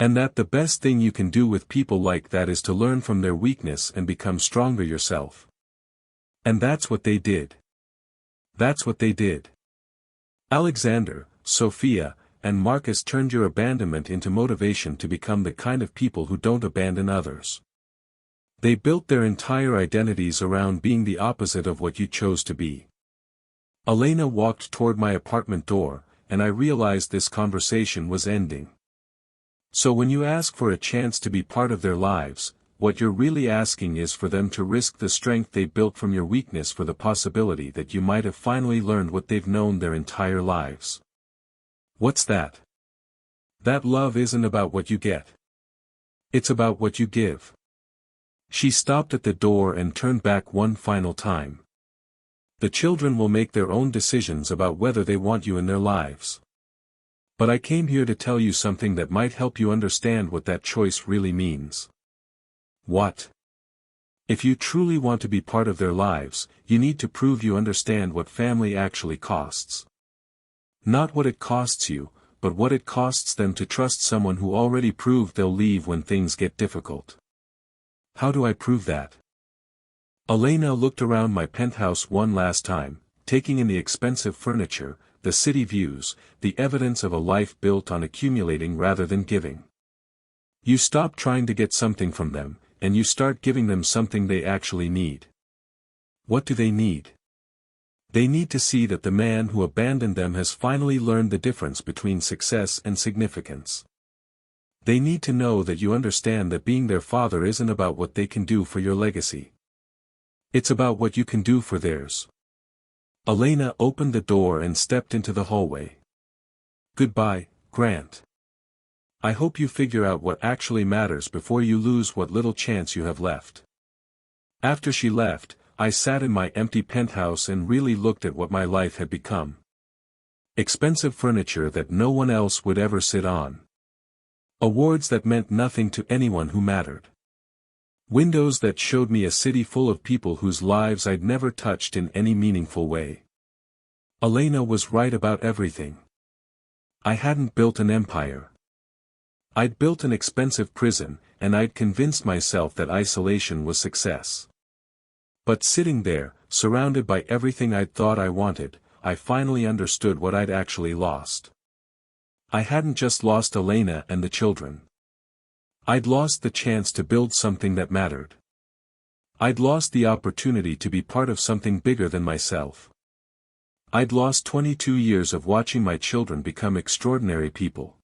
And that the best thing you can do with people like that is to learn from their weakness and become stronger yourself. And that's what they did. That's what they did. Alexander, Sophia, and Marcus turned your abandonment into motivation to become the kind of people who don't abandon others. They built their entire identities around being the opposite of what you chose to be. Elena walked toward my apartment door, and I realized this conversation was ending. So when you ask for a chance to be part of their lives, what you're really asking is for them to risk the strength they built from your weakness for the possibility that you might have finally learned what they've known their entire lives. What's that? That love isn't about what you get. It's about what you give. She stopped at the door and turned back one final time. The children will make their own decisions about whether they want you in their lives. But I came here to tell you something that might help you understand what that choice really means. What? If you truly want to be part of their lives, you need to prove you understand what family actually costs. Not what it costs you, but what it costs them to trust someone who already proved they'll leave when things get difficult. How do I prove that? Elena looked around my penthouse one last time, taking in the expensive furniture, the city views, the evidence of a life built on accumulating rather than giving. You stop trying to get something from them, and you start giving them something they actually need. What do they need? They need to see that the man who abandoned them has finally learned the difference between success and significance. They need to know that you understand that being their father isn't about what they can do for your legacy. It's about what you can do for theirs. Elena opened the door and stepped into the hallway. Goodbye, Grant. I hope you figure out what actually matters before you lose what little chance you have left. After she left, I sat in my empty penthouse and really looked at what my life had become. Expensive furniture that no one else would ever sit on. Awards that meant nothing to anyone who mattered. Windows that showed me a city full of people whose lives I'd never touched in any meaningful way. Elena was right about everything. I hadn't built an empire. I'd built an expensive prison, and I'd convinced myself that isolation was success. But sitting there, surrounded by everything I'd thought I wanted, I finally understood what I'd actually lost. I hadn't just lost Elena and the children. I'd lost the chance to build something that mattered. I'd lost the opportunity to be part of something bigger than myself. I'd lost 22 years of watching my children become extraordinary people.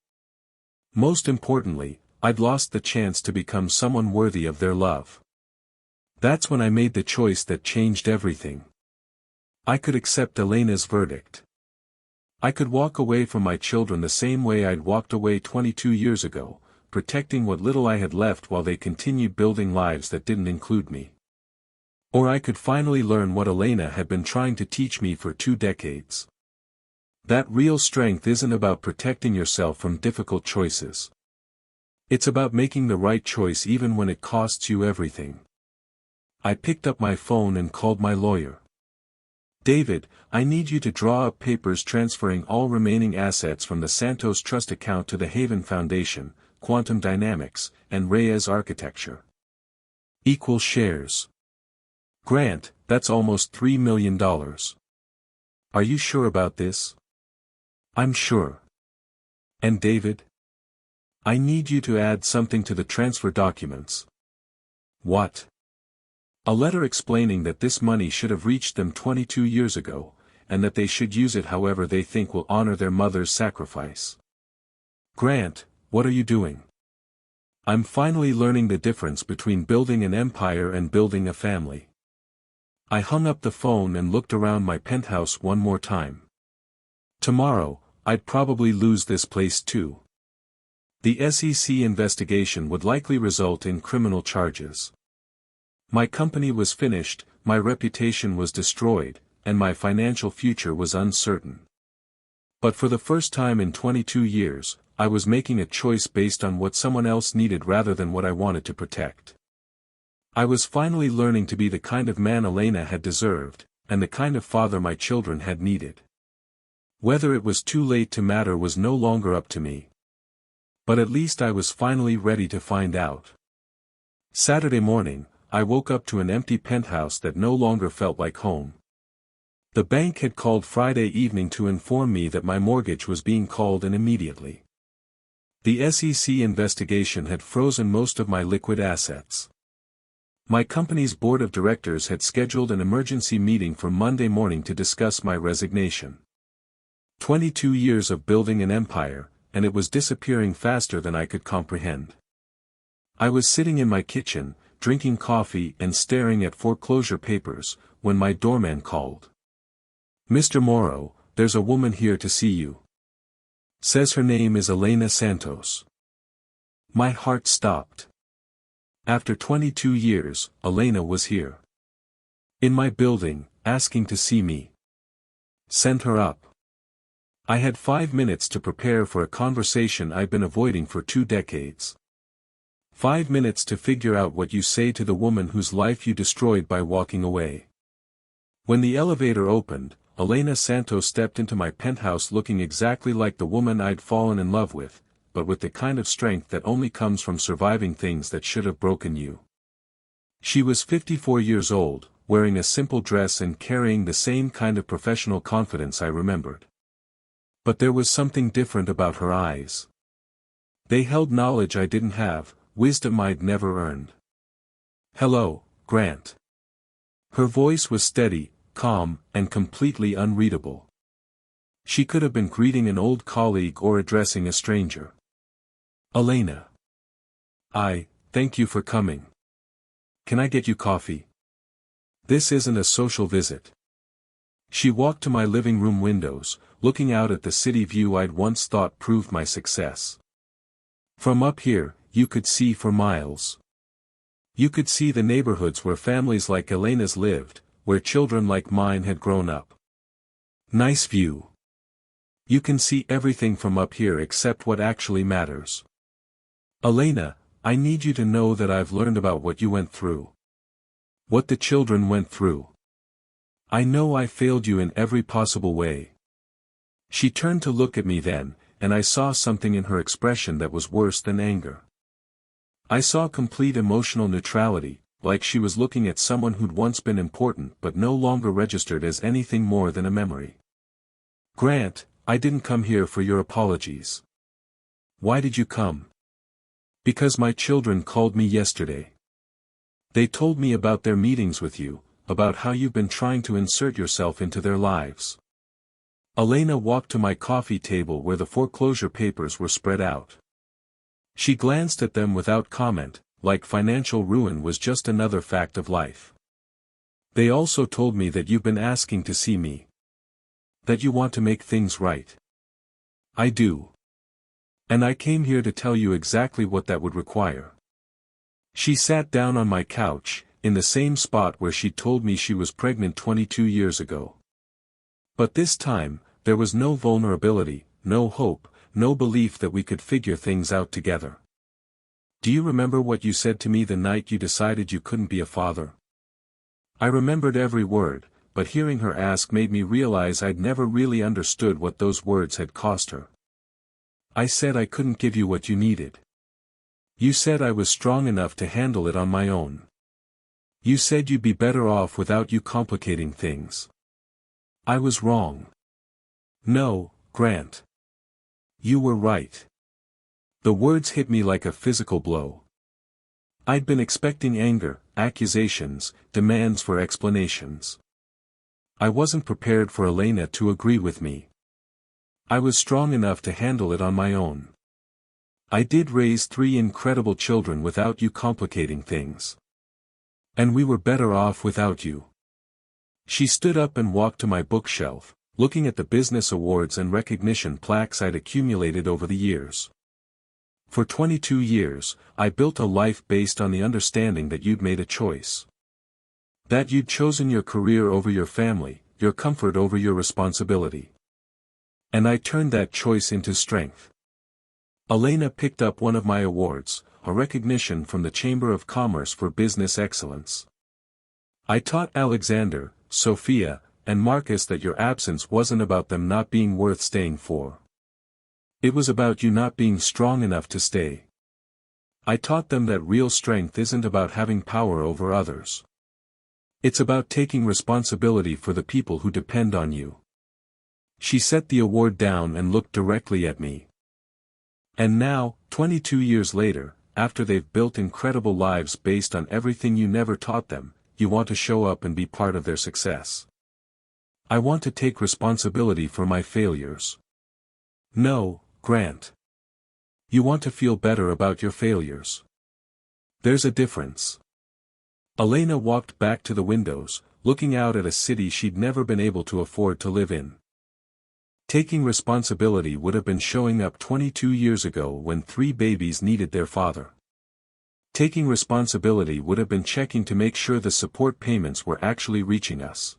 Most importantly, I'd lost the chance to become someone worthy of their love. That's when I made the choice that changed everything. I could accept Elena's verdict. I could walk away from my children the same way I'd walked away 22 years ago, protecting what little I had left while they continued building lives that didn't include me. Or I could finally learn what Elena had been trying to teach me for 2 decades. That real strength isn't about protecting yourself from difficult choices. It's about making the right choice even when it costs you everything. I picked up my phone and called my lawyer. David, I need you to draw up papers transferring all remaining assets from the Santos Trust account to the Haven Foundation, Quantum Dynamics, and Reyes Architecture. Equal shares. Grant, that's almost $3 million. Are you sure about this? I'm sure. And David? I need you to add something to the transfer documents. What? A letter explaining that this money should have reached them 22 years ago, and that they should use it however they think will honor their mother's sacrifice. Grant, what are you doing? I'm finally learning the difference between building an empire and building a family. I hung up the phone and looked around my penthouse one more time. Tomorrow, I'd probably lose this place too. The SEC investigation would likely result in criminal charges. My company was finished, my reputation was destroyed, and my financial future was uncertain. But for the first time in 22 years, I was making a choice based on what someone else needed rather than what I wanted to protect. I was finally learning to be the kind of man Elena had deserved, and the kind of father my children had needed. Whether it was too late to matter was no longer up to me. But at least I was finally ready to find out. Saturday morning, I woke up to an empty penthouse that no longer felt like home. The bank had called Friday evening to inform me that my mortgage was being called in immediately. The SEC investigation had frozen most of my liquid assets. My company's board of directors had scheduled an emergency meeting for Monday morning to discuss my resignation. 22 years of building an empire, and it was disappearing faster than I could comprehend. I was sitting in my kitchen, drinking coffee and staring at foreclosure papers, when my doorman called. Mr. Morrow, there's a woman here to see you. Says her name is Elena Santos. My heart stopped. After 22 years, Elena was here. In my building, asking to see me. Send her up. I had 5 minutes to prepare for a conversation I'd been avoiding for 2 decades. 5 minutes to figure out what you say to the woman whose life you destroyed by walking away. When the elevator opened, Elena Santos stepped into my penthouse looking exactly like the woman I'd fallen in love with, but with the kind of strength that only comes from surviving things that should have broken you. She was 54 years old, wearing a simple dress and carrying the same kind of professional confidence I remembered. But there was something different about her eyes. They held knowledge I didn't have, wisdom I'd never earned. Hello, Grant. Her voice was steady, calm, and completely unreadable. She could have been greeting an old colleague or addressing a stranger. Elena. Thank you for coming. Can I get you coffee? This isn't a social visit. She walked to my living room windows, looking out at the city view I'd once thought proved my success. From up here, you could see for miles. You could see the neighborhoods where families like Elena's lived, where children like mine had grown up. Nice view. You can see everything from up here except what actually matters. Elena, I need you to know that I've learned about what you went through. What the children went through. I know I failed you in every possible way. She turned to look at me then, and I saw something in her expression that was worse than anger. I saw complete emotional neutrality, like she was looking at someone who'd once been important but no longer registered as anything more than a memory. Grant, I didn't come here for your apologies. Why did you come? Because my children called me yesterday. They told me about their meetings with you, about how you've been trying to insert yourself into their lives. Elena walked to my coffee table where the foreclosure papers were spread out. She glanced at them without comment, like financial ruin was just another fact of life. They also told me that you've been asking to see me. That you want to make things right. I do. And I came here to tell you exactly what that would require. She sat down on my couch, in the same spot where she told me she was pregnant 22 years ago. But this time, there was no vulnerability, no hope, no belief that we could figure things out together. Do you remember what you said to me the night you decided you couldn't be a father? I remembered every word, but hearing her ask made me realize I'd never really understood what those words had cost her. I said I couldn't give you what you needed. You said I was strong enough to handle it on my own. You said you'd be better off without you complicating things. I was wrong. No, Grant. You were right. The words hit me like a physical blow. I'd been expecting anger, accusations, demands for explanations. I wasn't prepared for Elena to agree with me. I was strong enough to handle it on my own. I did raise 3 incredible children without you complicating things. And we were better off without you. She stood up and walked to my bookshelf, looking at the business awards and recognition plaques I'd accumulated over the years. For 22 years, I built a life based on the understanding that you'd made a choice. That you'd chosen your career over your family, your comfort over your responsibility. And I turned that choice into strength. Elena picked up one of my awards, a recognition from the Chamber of Commerce for Business Excellence. I taught Alexander, Sophia, and Marcus that your absence wasn't about them not being worth staying for. It was about you not being strong enough to stay. I taught them that real strength isn't about having power over others. It's about taking responsibility for the people who depend on you. She set the award down and looked directly at me. And now, 22 years later, after they've built incredible lives based on everything you never taught them, you want to show up and be part of their success. I want to take responsibility for my failures. No, Grant. You want to feel better about your failures. There's a difference. Elena walked back to the windows, looking out at a city she'd never been able to afford to live in. Taking responsibility would have been showing up 22 years ago when 3 babies needed their father. Taking responsibility would have been checking to make sure the support payments were actually reaching us.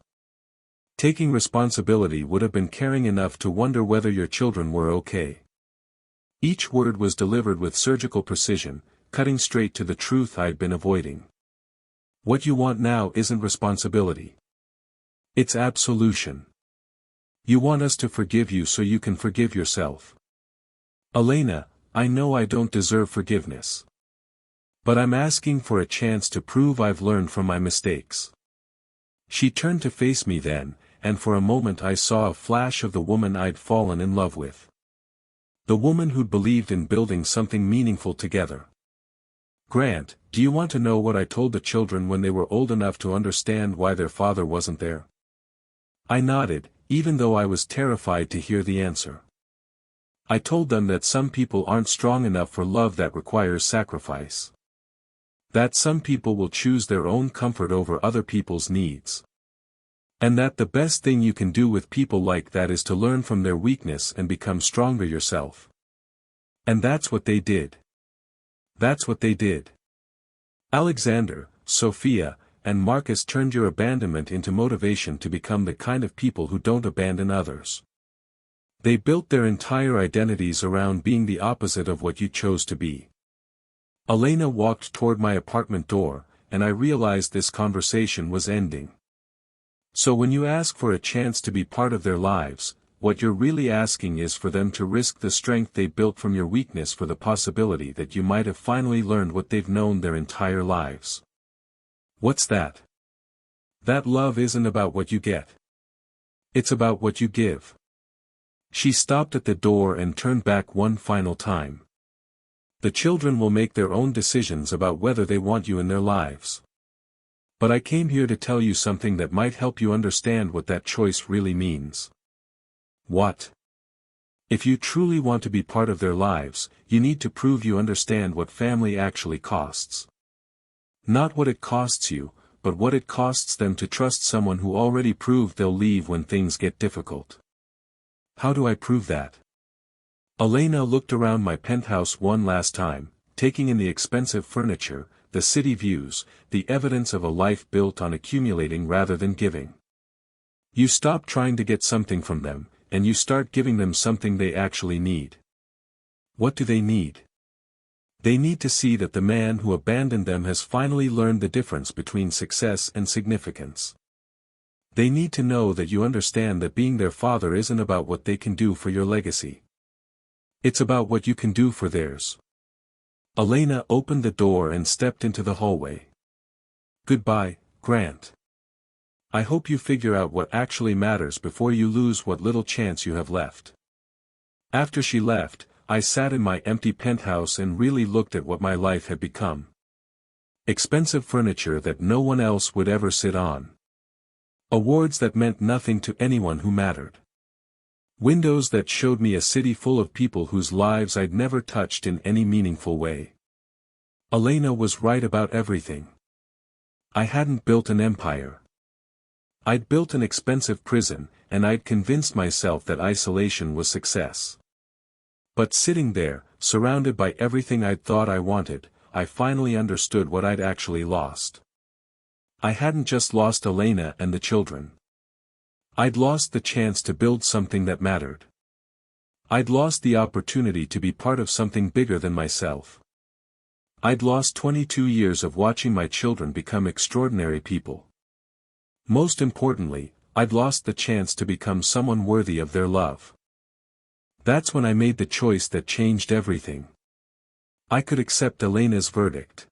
Taking responsibility would have been caring enough to wonder whether your children were okay. Each word was delivered with surgical precision, cutting straight to the truth I'd been avoiding. What you want now isn't responsibility. It's absolution. You want us to forgive you so you can forgive yourself. Elena, I know I don't deserve forgiveness. But I'm asking for a chance to prove I've learned from my mistakes. She turned to face me then, and for a moment I saw a flash of the woman I'd fallen in love with. The woman who'd believed in building something meaningful together. Grant, do you want to know what I told the children when they were old enough to understand why their father wasn't there? I nodded, even though I was terrified to hear the answer. I told them that some people aren't strong enough for love that requires sacrifice. That some people will choose their own comfort over other people's needs. And that the best thing you can do with people like that is to learn from their weakness and become stronger yourself. And that's what they did. That's what they did. Alexander, Sophia, and Marcus turned your abandonment into motivation to become the kind of people who don't abandon others. They built their entire identities around being the opposite of what you chose to be. Elena walked toward my apartment door, and I realized this conversation was ending. So when you ask for a chance to be part of their lives, what you're really asking is for them to risk the strength they built from your weakness for the possibility that you might have finally learned what they've known their entire lives. What's that? That love isn't about what you get. It's about what you give. She stopped at the door and turned back one final time. The children will make their own decisions about whether they want you in their lives. But I came here to tell you something that might help you understand what that choice really means. What? If you truly want to be part of their lives, you need to prove you understand what family actually costs. Not what it costs you, but what it costs them to trust someone who already proved they'll leave when things get difficult. How do I prove that? Elena looked around my penthouse one last time, taking in the expensive furniture, the city views, the evidence of a life built on accumulating rather than giving. You stop trying to get something from them, and you start giving them something they actually need. What do they need? They need to see that the man who abandoned them has finally learned the difference between success and significance. They need to know that you understand that being their father isn't about what they can do for your legacy. It's about what you can do for theirs. Elena opened the door and stepped into the hallway. Goodbye, Grant. I hope you figure out what actually matters before you lose what little chance you have left. After she left, I sat in my empty penthouse and really looked at what my life had become. Expensive furniture that no one else would ever sit on. Awards that meant nothing to anyone who mattered. Windows that showed me a city full of people whose lives I'd never touched in any meaningful way. Elena was right about everything. I hadn't built an empire. I'd built an expensive prison, and I'd convinced myself that isolation was success. But sitting there, surrounded by everything I'd thought I wanted, I finally understood what I'd actually lost. I hadn't just lost Elena and the children. I'd lost the chance to build something that mattered. I'd lost the opportunity to be part of something bigger than myself. I'd lost 22 years of watching my children become extraordinary people. Most importantly, I'd lost the chance to become someone worthy of their love. That's when I made the choice that changed everything. I could accept Elena's verdict.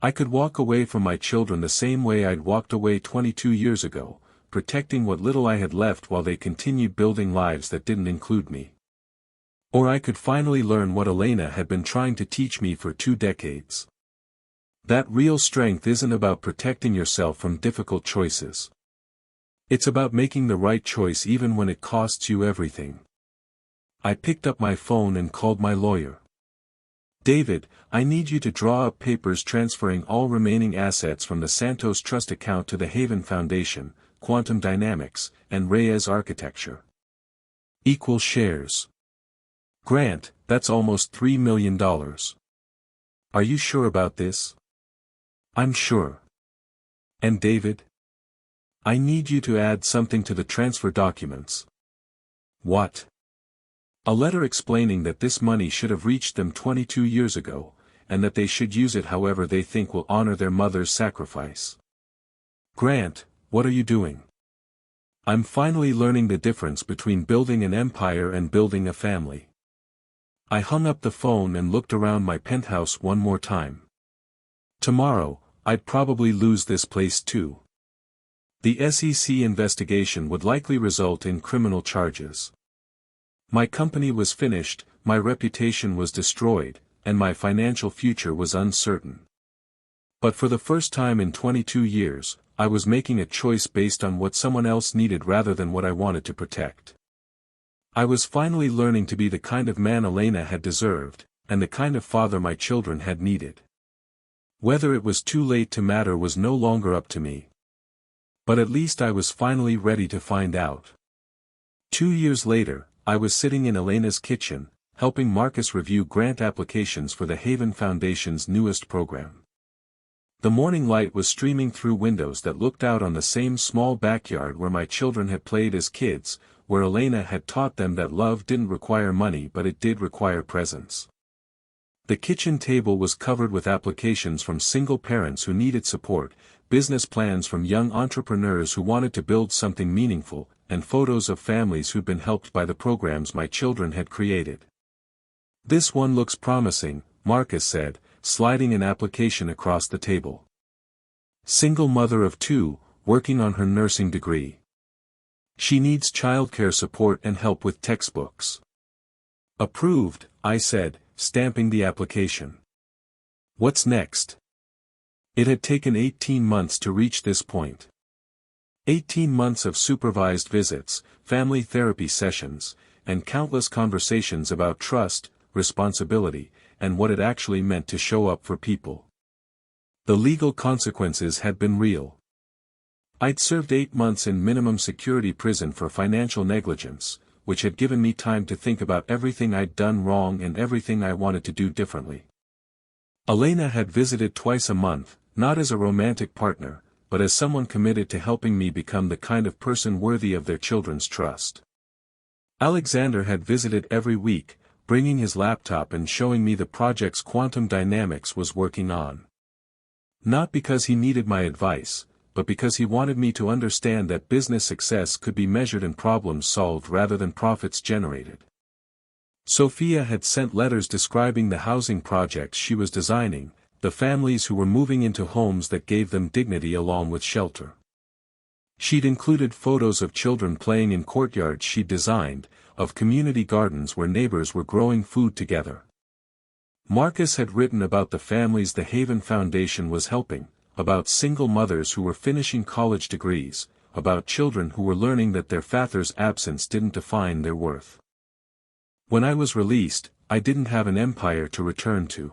I could walk away from my children the same way I'd walked away 22 years ago, protecting what little I had left while they continued building lives that didn't include me. Or I could finally learn what Elena had been trying to teach me for 2 decades. That real strength isn't about protecting yourself from difficult choices. It's about making the right choice even when it costs you everything. I picked up my phone and called my lawyer. David, I need you to draw up papers transferring all remaining assets from the Santos Trust account to the Haven Foundation, Quantum Dynamics, and Reyes Architecture. Equal shares. Grant, that's almost $3 million. Are you sure about this? I'm sure. And David? I need you to add something to the transfer documents. What? A letter explaining that this money should have reached them 22 years ago, and that they should use it however they think will honor their mother's sacrifice. Grant, what are you doing? I'm finally learning the difference between building an empire and building a family. I hung up the phone and looked around my penthouse one more time. Tomorrow, I'd probably lose this place too. The SEC investigation would likely result in criminal charges. My company was finished, my reputation was destroyed, and my financial future was uncertain. But for the first time in 22 years, I was making a choice based on what someone else needed rather than what I wanted to protect. I was finally learning to be the kind of man Elena had deserved, and the kind of father my children had needed. Whether it was too late to matter was no longer up to me. But at least I was finally ready to find out. 2 years later, I was sitting in Elena's kitchen, helping Marcus review grant applications for the Haven Foundation's newest program. The morning light was streaming through windows that looked out on the same small backyard where my children had played as kids, where Elena had taught them that love didn't require money but it did require presence. The kitchen table was covered with applications from single parents who needed support, business plans from young entrepreneurs who wanted to build something meaningful, and photos of families who'd been helped by the programs my children had created. "This one looks promising," Marcus said, sliding an application across the table. "Single mother of 2, working on her nursing degree. She needs childcare support and help with textbooks." "Approved," I said, stamping the application. "What's next?" It had taken 18 months to reach this point. 18 months of supervised visits, family therapy sessions, and countless conversations about trust, responsibility, and what it actually meant to show up for people. The legal consequences had been real. I'd served 8 months in minimum security prison for financial negligence, which had given me time to think about everything I'd done wrong and everything I wanted to do differently. Elena had visited twice a month, not as a romantic partner, but as someone committed to helping me become the kind of person worthy of their children's trust. Alexander had visited every week, bringing his laptop and showing me the projects quantum dynamics was working on. Not because he needed my advice, but because he wanted me to understand that business success could be measured in problems solved rather than profits generated. Sophia had sent letters describing the housing projects she was designing, the families who were moving into homes that gave them dignity along with shelter. She'd included photos of children playing in courtyards she'd designed, of community gardens where neighbors were growing food together. Marcus had written about the families the Haven Foundation was helping, about single mothers who were finishing college degrees, about children who were learning that their father's absence didn't define their worth. When I was released, I didn't have an empire to return to.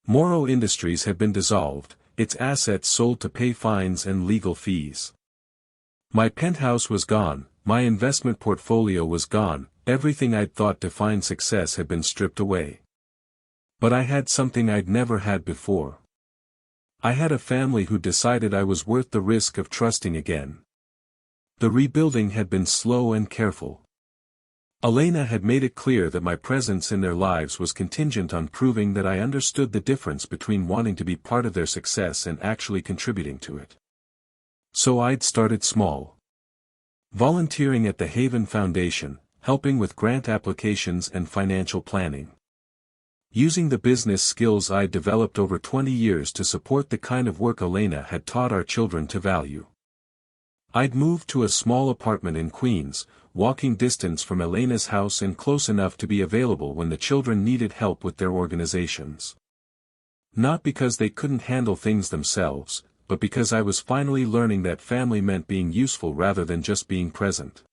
Morrow Industries had been dissolved, its assets sold to pay fines and legal fees. My penthouse was gone, my investment portfolio was gone, everything I'd thought defined success had been stripped away. But I had something I'd never had before. I had a family who decided I was worth the risk of trusting again. The rebuilding had been slow and careful. Elena had made it clear that my presence in their lives was contingent on proving that I understood the difference between wanting to be part of their success and actually contributing to it. So I'd started small. Volunteering at the Haven Foundation, helping with grant applications and financial planning. Using the business skills I'd developed over 20 years to support the kind of work Elena had taught our children to value. I'd moved to a small apartment in Queens, walking distance from Elena's house and close enough to be available when the children needed help with their organizations. Not because they couldn't handle things themselves, but because I was finally learning that family meant being useful rather than just being present.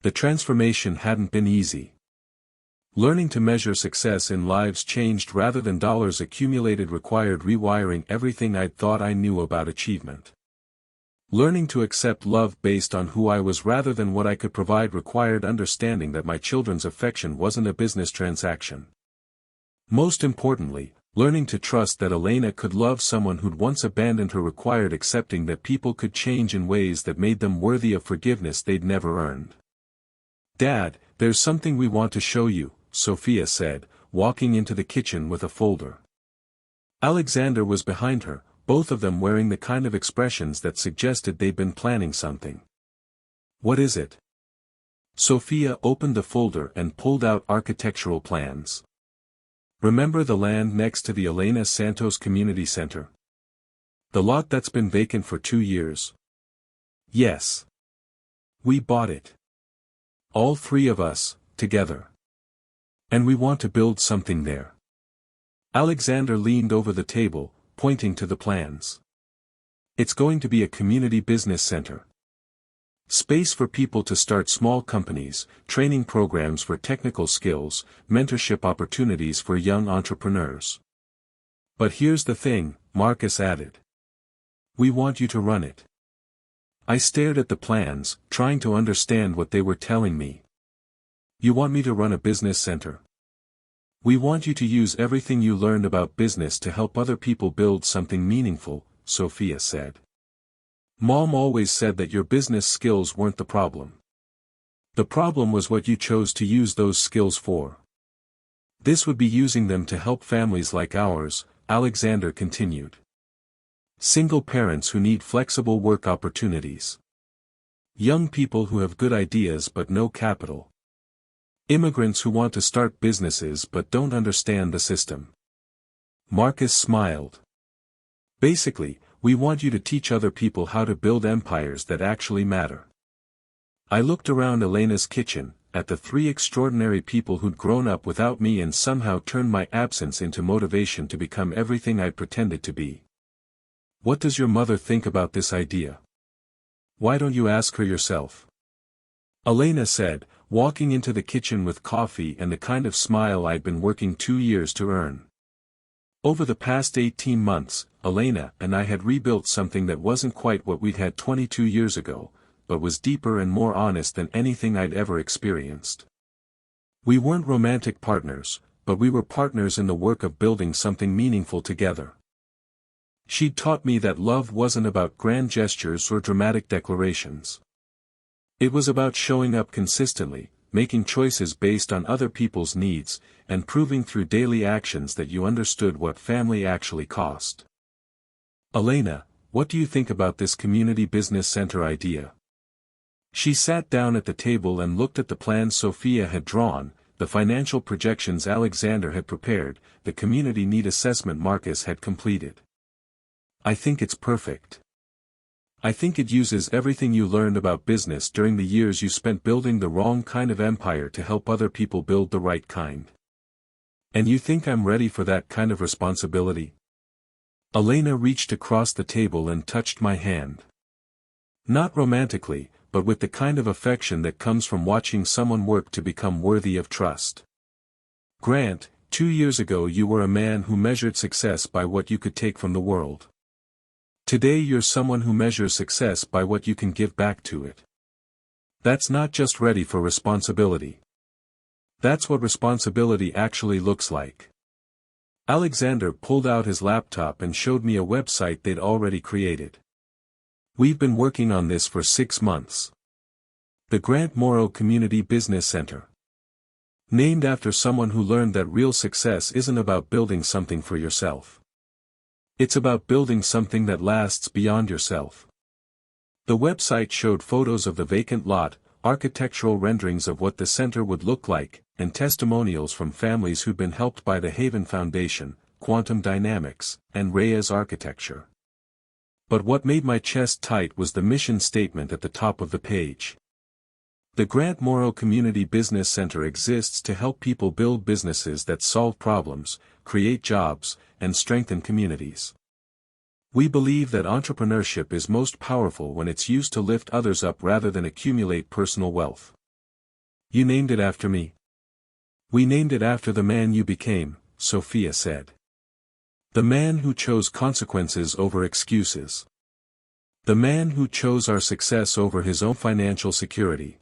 The transformation hadn't been easy. Learning to measure success in lives changed rather than dollars accumulated required rewiring everything I'd thought I knew about achievement. Learning to accept love based on who I was rather than what I could provide required understanding that my children's affection wasn't a business transaction. Most importantly, learning to trust that Elena could love someone who'd once abandoned her required accepting that people could change in ways that made them worthy of forgiveness they'd never earned. "Dad, there's something we want to show you," Sophia said, walking into the kitchen with a folder. Alexander was behind her, both of them wearing the kind of expressions that suggested they'd been planning something. "What is it?" Sophia opened the folder and pulled out architectural plans. "Remember the land next to the Elena Santos Community Center? The lot that's been vacant for 2 years? Yes. We bought it. All 3 of us, together. And we want to build something there." Alexander leaned over the table, pointing to the plans. "It's going to be a community business center. Space for people to start small companies, training programs for technical skills, mentorship opportunities for young entrepreneurs. But here's the thing," Marcus added. "We want you to run it." I stared at the plans, trying to understand what they were telling me. "You want me to run a business center? We want you to use everything you learned about business to help other people build something meaningful," Sophia said. "Mom always said that your business skills weren't the problem. The problem was what you chose to use those skills for. This would be using them to help families like ours, Alexander continued. Single parents who need flexible work opportunities. Young people who have good ideas but no capital. Immigrants who want to start businesses but don't understand the system. Marcus smiled. Basically, we want you to teach other people how to build empires that actually matter. I looked around Elena's kitchen, at the three extraordinary people who'd grown up without me and somehow turned my absence into motivation to become everything I pretended to be. What does your mother think about this idea? Why don't you ask her yourself? Elena said, walking into the kitchen with coffee and the kind of smile I'd been working 2 years to earn. Over the past 18 months, Elena and I had rebuilt something that wasn't quite what we'd had 22 years ago, but was deeper and more honest than anything I'd ever experienced. We weren't romantic partners, but we were partners in the work of building something meaningful together. She'd taught me that love wasn't about grand gestures or dramatic declarations. It was about showing up consistently, making choices based on other people's needs, and proving through daily actions that you understood what family actually cost. Elena, what do you think about this community business center idea? She sat down at the table and looked at the plans Sophia had drawn, the financial projections Alexander had prepared, the community need assessment Marcus had completed. I think it's perfect. I think it uses everything you learned about business during the years you spent building the wrong kind of empire to help other people build the right kind. And you think I'm ready for that kind of responsibility? Elena reached across the table and touched my hand. Not romantically, but with the kind of affection that comes from watching someone work to become worthy of trust. Grant, 2 years ago you were a man who measured success by what you could take from the world. Today you're someone who measures success by what you can give back to it. That's not just ready for responsibility. That's what responsibility actually looks like. Alexander pulled out his laptop and showed me a website they'd already created. We've been working on this for 6 months. The Grant Morrow Community Business Center. Named after someone who learned that real success isn't about building something for yourself. It's about building something that lasts beyond yourself. The website showed photos of the vacant lot, architectural renderings of what the center would look like, and testimonials from families who'd been helped by the Haven Foundation, Quantum Dynamics, and Reyes Architecture. But what made my chest tight was the mission statement at the top of the page. The Grant Morrow Community Business Center exists to help people build businesses that solve problems, create jobs, and strengthen communities. We believe that entrepreneurship is most powerful when it's used to lift others up rather than accumulate personal wealth. You named it after me. We named it after the man you became, Sophia said. The man who chose consequences over excuses. The man who chose our success over his own financial security.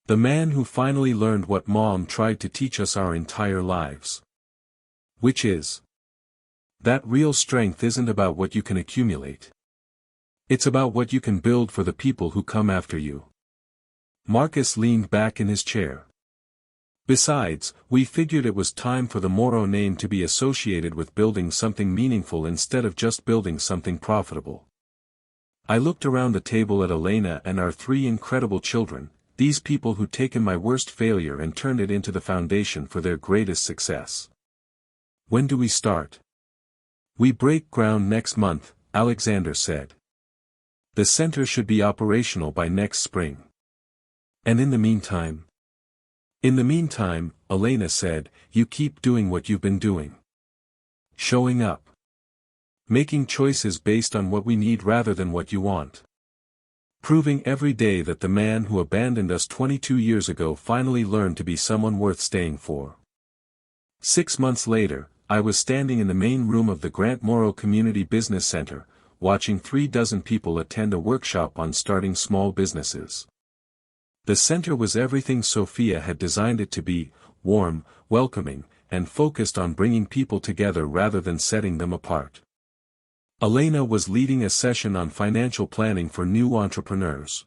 The man who finally learned what Mom tried to teach us our entire lives. Which is that real strength isn't about what you can accumulate. It's about what you can build for the people who come after you. Marcus leaned back in his chair. Besides, we figured it was time for the Morrow name to be associated with building something meaningful instead of just building something profitable. I looked around the table at Elena and our 3 incredible children, these people who'd taken my worst failure and turned it into the foundation for their greatest success. When do we start? We break ground next month, Alexander said. The center should be operational by next spring. And in the meantime? In the meantime, Elena said, you keep doing what you've been doing. Showing up. Making choices based on what we need rather than what you want. Proving every day that the man who abandoned us 22 years ago finally learned to be someone worth staying for. 6 months later, I was standing in the main room of the Grant Morrow Community Business Center, watching 36 people attend a workshop on starting small businesses. The center was everything Sophia had designed it to be, warm, welcoming, and focused on bringing people together rather than setting them apart. Elena was leading a session on financial planning for new entrepreneurs.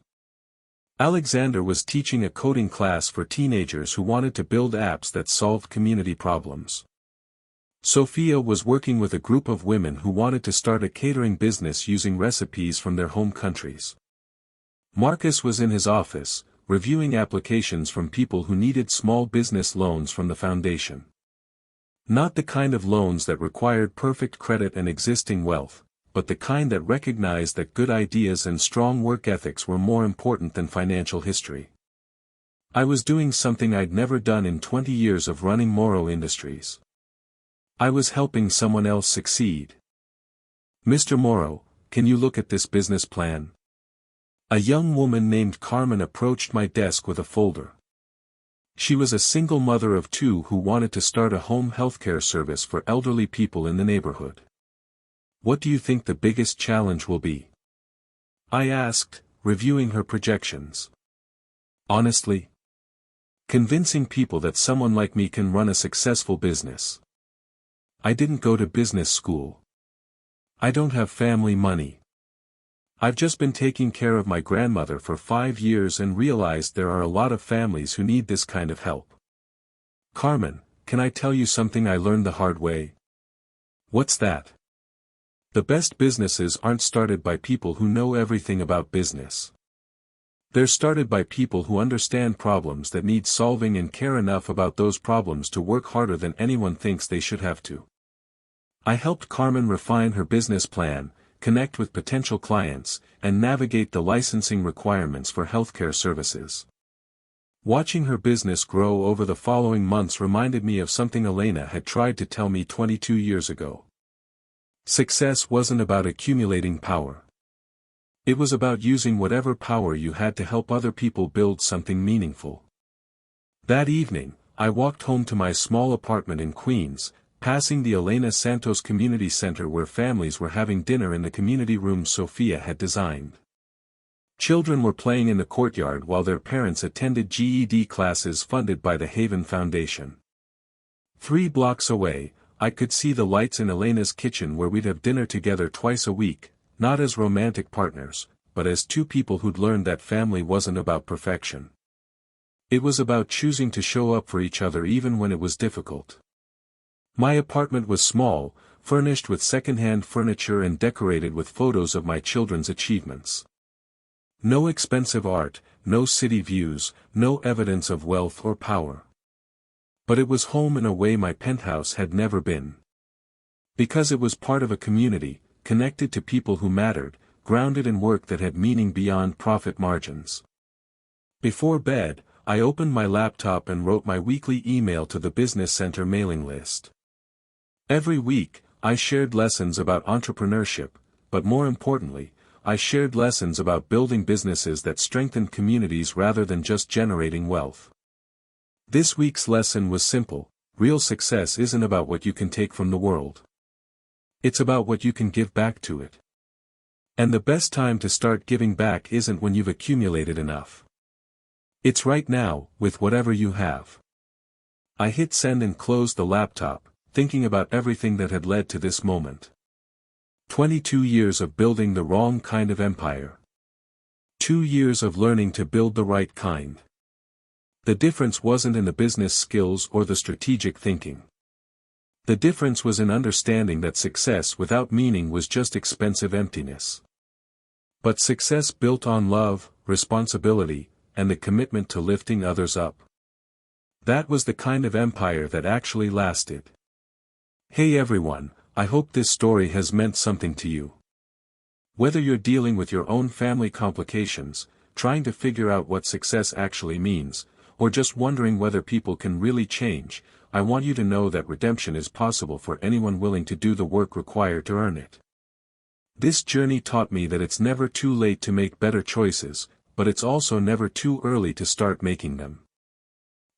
Alexander was teaching a coding class for teenagers who wanted to build apps that solved community problems. Sophia was working with a group of women who wanted to start a catering business using recipes from their home countries. Marcus was in his office, reviewing applications from people who needed small business loans from the foundation. Not the kind of loans that required perfect credit and existing wealth, but the kind that recognized that good ideas and strong work ethics were more important than financial history. I was doing something I'd never done in 20 years of running Morrow Industries. I was helping someone else succeed. "Mr. Morrow, can you look at this business plan?" A young woman named Carmen approached my desk with a folder. She was a single mother of two who wanted to start a home healthcare service for elderly people in the neighborhood. "What do you think the biggest challenge will be?" I asked, reviewing her projections. "Honestly, convincing people that someone like me can run a successful business. I didn't go to business school. I don't have family money. I've just been taking care of my grandmother for 5 years and realized there are a lot of families who need this kind of help. Carmen, can I tell you something I learned the hard way?" "What's that?" "The best businesses aren't started by people who know everything about business. They're started by people who understand problems that need solving and care enough about those problems to work harder than anyone thinks they should have to." I helped Carmen refine her business plan, connect with potential clients, and navigate the licensing requirements for healthcare services. Watching her business grow over the following months reminded me of something Elena had tried to tell me 22 years ago. Success wasn't about accumulating power. It was about using whatever power you had to help other people build something meaningful. That evening, I walked home to my small apartment in Queens, passing the Elena Santos Community Center where families were having dinner in the community rooms Sophia had designed. Children were playing in the courtyard while their parents attended GED classes funded by the Haven Foundation. 3 blocks away, I could see the lights in Elena's kitchen where we'd have dinner together twice a week, not as romantic partners, but as two people who'd learned that family wasn't about perfection. It was about choosing to show up for each other even when it was difficult. My apartment was small, furnished with second-hand furniture and decorated with photos of my children's achievements. No expensive art, no city views, no evidence of wealth or power. But it was home in a way my penthouse had never been. Because it was part of a community, connected to people who mattered, grounded in work that had meaning beyond profit margins. Before bed, I opened my laptop and wrote my weekly email to the Business Center mailing list. Every week, I shared lessons about entrepreneurship, but more importantly, I shared lessons about building businesses that strengthened communities rather than just generating wealth. This week's lesson was simple: real success isn't about what you can take from the world. It's about what you can give back to it. And the best time to start giving back isn't when you've accumulated enough. It's right now, with whatever you have. I hit send and closed the laptop, thinking about everything that had led to this moment. 22 years of building the wrong kind of empire. 2 years of learning to build the right kind. The difference wasn't in the business skills or the strategic thinking. The difference was in understanding that success without meaning was just expensive emptiness. But success built on love, responsibility, and the commitment to lifting others up. That was the kind of empire that actually lasted. Hey everyone, I hope this story has meant something to you. Whether you're dealing with your own family complications, trying to figure out what success actually means, or just wondering whether people can really change, I want you to know that redemption is possible for anyone willing to do the work required to earn it. This journey taught me that it's never too late to make better choices, but it's also never too early to start making them.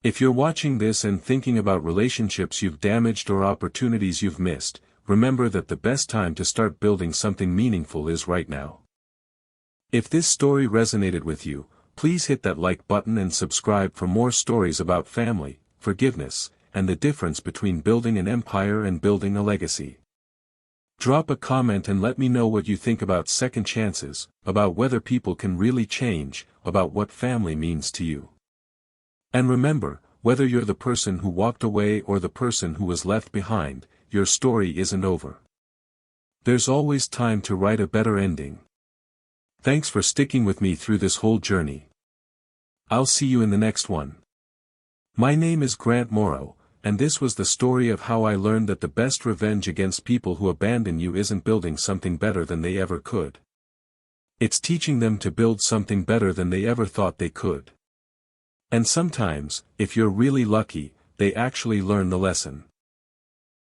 If you're watching this and thinking about relationships you've damaged or opportunities you've missed, remember that the best time to start building something meaningful is right now. If this story resonated with you, please hit that like button and subscribe for more stories about family, forgiveness, and the difference between building an empire and building a legacy. Drop a comment and let me know what you think about second chances, about whether people can really change, about what family means to you. And remember, whether you're the person who walked away or the person who was left behind, your story isn't over. There's always time to write a better ending. Thanks for sticking with me through this whole journey. I'll see you in the next one. My name is Grant Morrow, and this was the story of how I learned that the best revenge against people who abandon you isn't building something better than they ever could. It's teaching them to build something better than they ever thought they could. And sometimes, if you're really lucky, they actually learn the lesson.